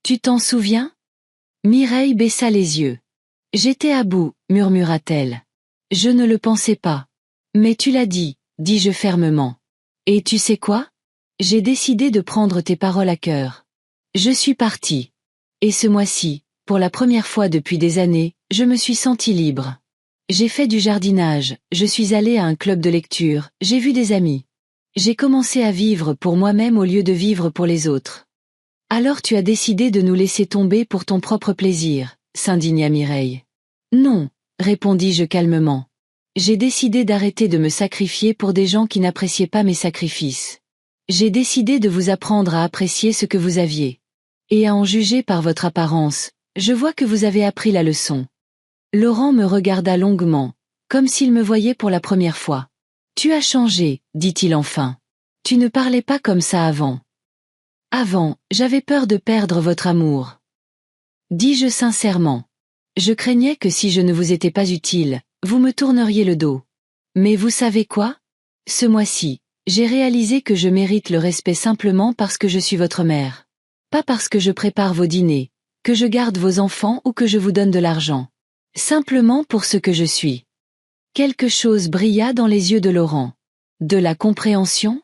Tu t'en souviens? Mireille baissa les yeux. J'étais à bout, murmura-t-elle. Je ne le pensais pas. Mais tu l'as dit, dis-je fermement. Et tu sais quoi? J'ai décidé de prendre tes paroles à cœur. Je suis partie. Et ce mois-ci, pour la première fois depuis des années, je me suis sentie libre. J'ai fait du jardinage, je suis allée à un club de lecture, j'ai vu des amis. J'ai commencé à vivre pour moi-même au lieu de vivre pour les autres. Alors tu as décidé de nous laisser tomber pour ton propre plaisir, s'indigna Mireille. Non, répondis-je calmement. J'ai décidé d'arrêter de me sacrifier pour des gens qui n'appréciaient pas mes sacrifices. J'ai décidé de vous apprendre à apprécier ce que vous aviez. Et à en juger par votre apparence, je vois que vous avez appris la leçon. Laurent me regarda longuement, comme s'il me voyait pour la première fois. Tu as changé, dit-il enfin. Tu ne parlais pas comme ça avant. Avant, j'avais peur de perdre votre amour. Dis-je sincèrement. Je craignais que si je ne vous étais pas utile, vous me tourneriez le dos. Mais vous savez quoi? Ce mois-ci, j'ai réalisé que je mérite le respect simplement parce que je suis votre mère. Pas parce que je prépare vos dîners, que je garde vos enfants ou que je vous donne de l'argent. Simplement pour ce que je suis. Quelque chose brilla dans les yeux de Laurent. De la compréhension?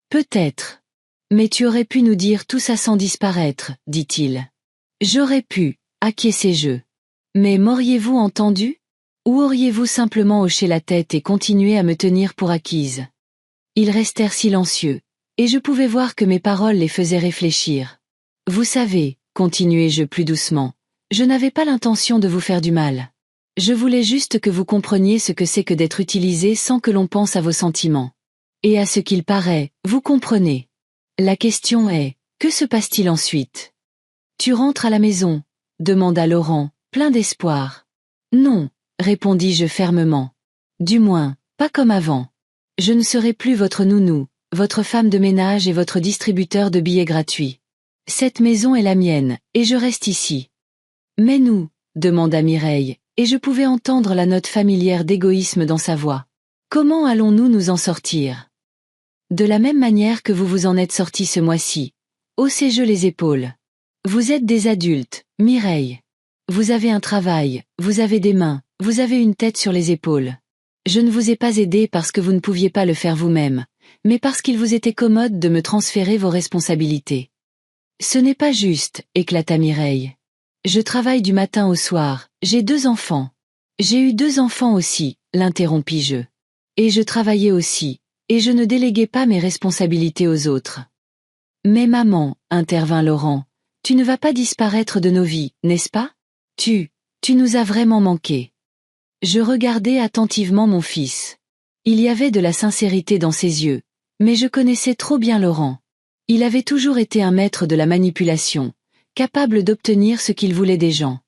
Peut-être. Mais tu aurais pu nous dire tout ça sans disparaître, dit-il. J'aurais pu, acquiesçai-je. Mais m'auriez-vous entendu? Ou auriez-vous simplement hoché la tête et continué à me tenir pour acquise? Ils restèrent silencieux, et je pouvais voir que mes paroles les faisaient réfléchir. Vous savez, continuai-je plus doucement, Je n'avais pas l'intention de vous faire du mal. Je voulais juste que vous compreniez ce que c'est que d'être utilisé sans que l'on pense à vos sentiments. Et à ce qu'il paraît, vous comprenez. La question est, que se passe-t-il ensuite? Tu rentres à la maison? Demanda Laurent, plein d'espoir. Non, répondis-je fermement. Du moins, pas comme avant. Je ne serai plus votre nounou, votre femme de ménage et votre distributeur de billets gratuits. Cette maison est la mienne, et je reste ici. Mais nous, demanda Mireille, et je pouvais entendre la note familière d'égoïsme dans sa voix. Comment allons-nous nous en sortir? De la même manière que vous vous en êtes sortis ce mois-ci. Haussez-je les épaules. Vous êtes des adultes, Mireille. Vous avez un travail, vous avez des mains, vous avez une tête sur les épaules. Je ne vous ai pas aidé parce que vous ne pouviez pas le faire vous-même, mais parce qu'il vous était commode de me transférer vos responsabilités. Ce n'est pas juste, éclata Mireille. Je travaille du matin au soir, j'ai 2 enfants. J'ai eu 2 enfants aussi, l'interrompis-je. Et je travaillais aussi, et je ne déléguais pas mes responsabilités aux autres. Mais maman, intervint Laurent, tu ne vas pas disparaître de nos vies, n'est-ce pas? Tu nous as vraiment manqué. Je regardais attentivement mon fils. Il y avait de la sincérité dans ses yeux, mais je connaissais trop bien Laurent. Il avait toujours été un maître de la manipulation, capable d'obtenir ce qu'il voulait des gens.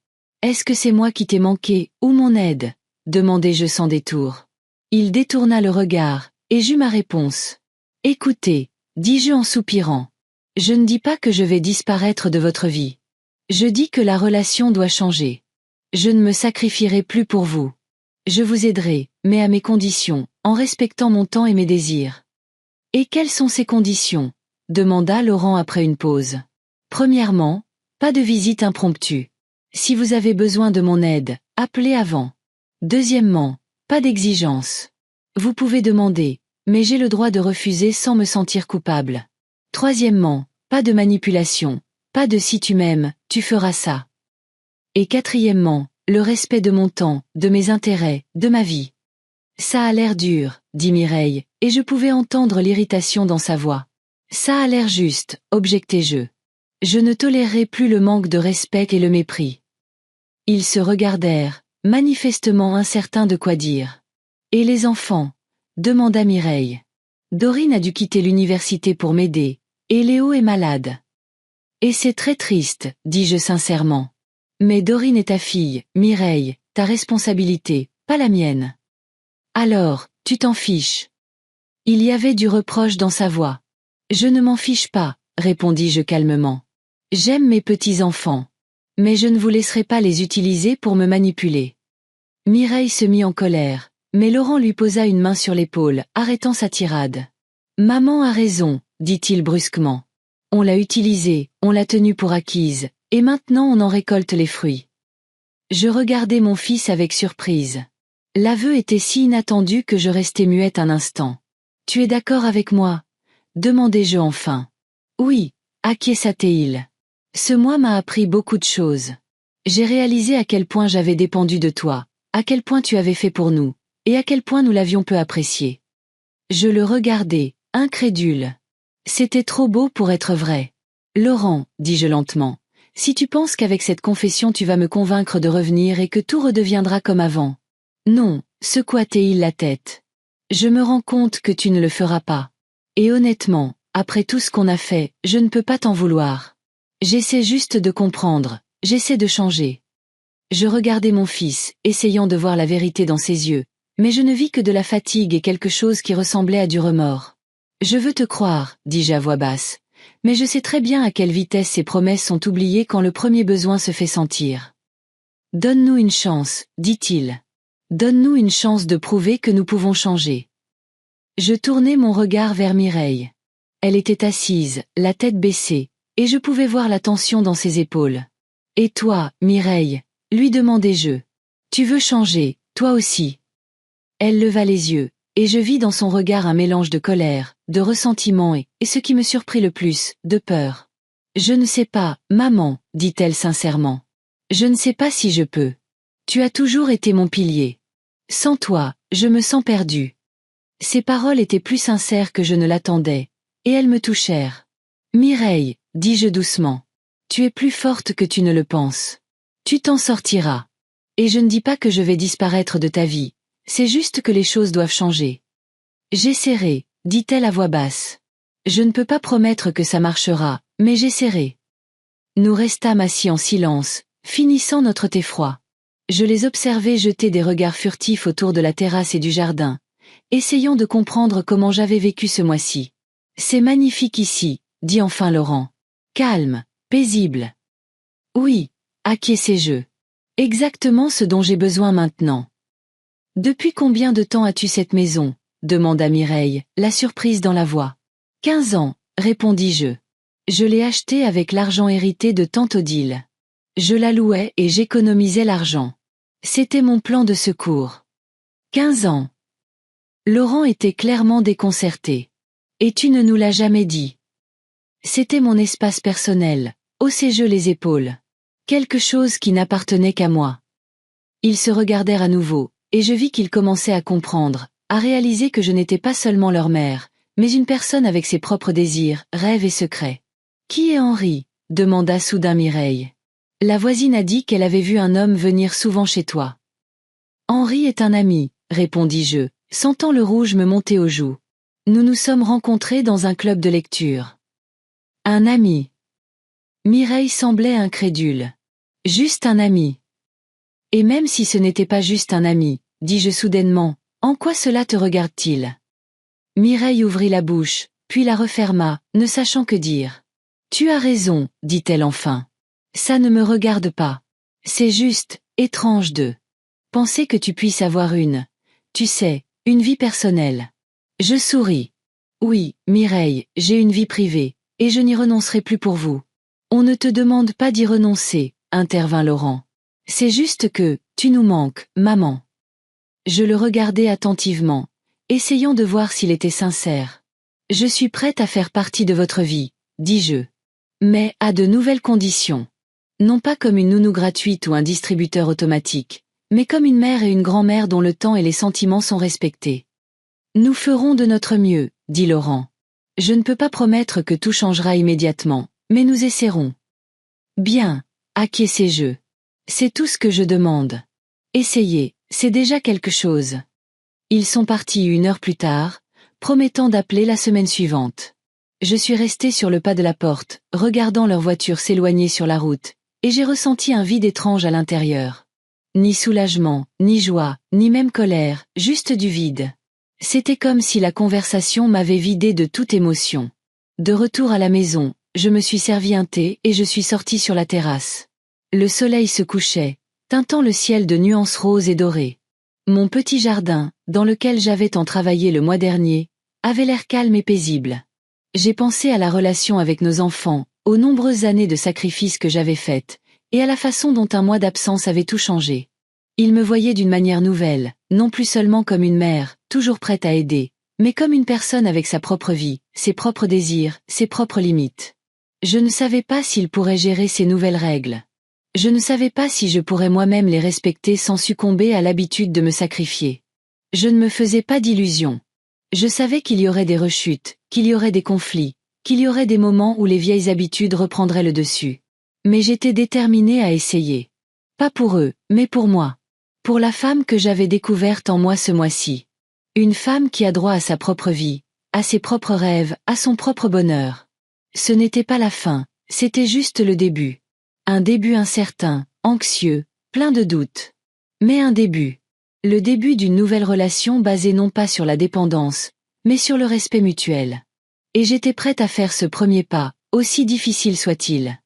Est-ce que c'est moi qui t'ai manqué, ou mon aide? Demandai-je sans détour. Il détourna le regard, et j'eus ma réponse. Écoutez, dis-je en soupirant. Je ne dis pas que je vais disparaître de votre vie. Je dis que la relation doit changer. Je ne me sacrifierai plus pour vous. Je vous aiderai, mais à mes conditions, en respectant mon temps et mes désirs. Et quelles sont ces conditions? Demanda Laurent après une pause. Premièrement, pas de visite impromptue. Si vous avez besoin de mon aide, appelez avant. Deuxièmement, pas d'exigence. Vous pouvez demander, mais j'ai le droit de refuser sans me sentir coupable. Troisièmement, pas de manipulation, pas de si tu m'aimes, tu feras ça. Et quatrièmement, le respect de mon temps, de mes intérêts, de ma vie. Ça a l'air dur, dit Mireille, et je pouvais entendre l'irritation dans sa voix. Ça a l'air juste, objectai-je. Je ne tolérerai plus le manque de respect et le mépris. Ils se regardèrent, manifestement incertains de quoi dire. Et les enfants? Demanda Mireille. Dorine a dû quitter l'université pour m'aider, et Léo est malade. Et c'est très triste, dis-je sincèrement. Mais Dorine est ta fille, Mireille, ta responsabilité, pas la mienne. Alors, tu t'en fiches. Il y avait du reproche dans sa voix. Je ne m'en fiche pas, répondis-je calmement. J'aime mes petits-enfants. Mais je ne vous laisserai pas les utiliser pour me manipuler. Mireille se mit en colère, mais Laurent lui posa une main sur l'épaule, arrêtant sa tirade. Maman a raison, dit-il brusquement. On l'a utilisée, on l'a tenue pour acquise, et maintenant on en récolte les fruits. Je regardai mon fils avec surprise. L'aveu était si inattendu que je restai muette un instant. Tu es d'accord avec moi? Demandai-je enfin. Oui, acquiesça-t-il. Ce mois m'a appris beaucoup de choses. J'ai réalisé à quel point j'avais dépendu de toi, à quel point tu avais fait pour nous, et à quel point nous l'avions peu apprécié. Je le regardai, incrédule. C'était trop beau pour être vrai. Laurent, dis-je lentement, si tu penses qu'avec cette confession tu vas me convaincre de revenir et que tout redeviendra comme avant. Non, secoua-t-il la tête. Je me rends compte que tu ne le feras pas. Et honnêtement, après tout ce qu'on a fait, je ne peux pas t'en vouloir. J'essaie juste de comprendre, j'essaie de changer. Je regardai mon fils, essayant de voir la vérité dans ses yeux, mais je ne vis que de la fatigue et quelque chose qui ressemblait à du remords. Je veux te croire, dis-je à voix basse, mais je sais très bien à quelle vitesse ces promesses sont oubliées quand le premier besoin se fait sentir. Donne-nous une chance, dit-il. Donne-nous une chance de prouver que nous pouvons changer. Je tournai mon regard vers Mireille. Elle était assise, la tête baissée, et je pouvais voir la tension dans ses épaules. Et toi, Mireille, lui demandai-je. Tu veux changer, toi aussi. Elle leva les yeux, et je vis dans son regard un mélange de colère, de ressentiment et ce qui me surprit le plus, de peur. Je ne sais pas, maman, dit-elle sincèrement. Je ne sais pas si je peux. Tu as toujours été mon pilier. Sans toi, je me sens perdue. Ces paroles étaient plus sincères que je ne l'attendais, et elles me touchèrent. Mireille, dis-je doucement. Tu es plus forte que tu ne le penses. Tu t'en sortiras. Et je ne dis pas que je vais disparaître de ta vie, c'est juste que les choses doivent changer. J'essaierai, dit-elle à voix basse. Je ne peux pas promettre que ça marchera, mais j'essaierai. Nous restâmes assis en silence, finissant notre thé froid. Je les observais jeter des regards furtifs autour de la terrasse et du jardin, essayant de comprendre comment j'avais vécu ce mois-ci. C'est magnifique ici, dit enfin Laurent. Calme, paisible. Oui, acquiesçai-je. Exactement ce dont j'ai besoin maintenant. Depuis combien de temps as-tu cette maison? Demanda Mireille, la surprise dans la voix. 15 ans, répondis-je. Je l'ai achetée avec l'argent hérité de tante Odile. Je la louais et j'économisais l'argent. C'était mon plan de secours. 15 ans. Laurent était clairement déconcerté. Et tu ne nous l'as jamais dit. C'était mon espace personnel, haussai-je les épaules. Quelque chose qui n'appartenait qu'à moi. Ils se regardèrent à nouveau, et je vis qu'ils commençaient à comprendre, à réaliser que je n'étais pas seulement leur mère, mais une personne avec ses propres désirs, rêves et secrets. « Qui est Henri ?» demanda soudain Mireille. La voisine a dit qu'elle avait vu un homme venir souvent chez toi. « Henri est un ami, » répondis-je, sentant le rouge me monter aux joues. Nous nous sommes rencontrés dans un club de lecture. Un ami. Mireille semblait incrédule. Juste un ami. Et même si ce n'était pas juste un ami, dis-je soudainement, en quoi cela te regarde-t-il? Mireille ouvrit la bouche, puis la referma, ne sachant que dire. Tu as raison, dit-elle enfin. Ça ne me regarde pas. C'est juste, étrange de penser que tu puisses avoir tu sais, une vie personnelle. Je souris. Oui, Mireille, j'ai une vie privée, et je n'y renoncerai plus pour vous. On ne te demande pas d'y renoncer, intervint Laurent. C'est juste que, tu nous manques, maman. Je le regardai attentivement, essayant de voir s'il était sincère. Je suis prête à faire partie de votre vie, dis-je. Mais à de nouvelles conditions. Non pas comme une nounou gratuite ou un distributeur automatique, mais comme une mère et une grand-mère dont le temps et les sentiments sont respectés. Nous ferons de notre mieux, dit Laurent. Je ne peux pas promettre que tout changera immédiatement, mais nous essaierons. Bien, acquiesçai-je. C'est tout ce que je demande. Essayez, c'est déjà quelque chose. Ils sont partis 1 heure plus tard, promettant d'appeler la semaine suivante. Je suis restée sur le pas de la porte, regardant leur voiture s'éloigner sur la route, et j'ai ressenti un vide étrange à l'intérieur. Ni soulagement, ni joie, ni même colère, juste du vide. C'était comme si la conversation m'avait vidé de toute émotion. De retour à la maison, je me suis servi un thé et je suis sortie sur la terrasse. Le soleil se couchait, teintant le ciel de nuances roses et dorées. Mon petit jardin, dans lequel j'avais tant travaillé le mois dernier, avait l'air calme et paisible. J'ai pensé à la relation avec nos enfants, aux nombreuses années de sacrifices que j'avais faites, et à la façon dont un mois d'absence avait tout changé. Ils me voyaient d'une manière nouvelle, non plus seulement comme une mère, toujours prête à aider, mais comme une personne avec sa propre vie, ses propres désirs, ses propres limites. Je ne savais pas s'ils pourraient gérer ces nouvelles règles. Je ne savais pas si je pourrais moi-même les respecter sans succomber à l'habitude de me sacrifier. Je ne me faisais pas d'illusions. Je savais qu'il y aurait des rechutes, qu'il y aurait des conflits, qu'il y aurait des moments où les vieilles habitudes reprendraient le dessus. Mais j'étais déterminée à essayer. Pas pour eux, mais pour moi. Pour la femme que j'avais découverte en moi ce mois-ci. Une femme qui a droit à sa propre vie, à ses propres rêves, à son propre bonheur. Ce n'était pas la fin, c'était juste le début. Un début incertain, anxieux, plein de doutes. Mais un début. Le début d'une nouvelle relation basée non pas sur la dépendance, mais sur le respect mutuel. Et j'étais prête à faire ce premier pas, aussi difficile soit-il.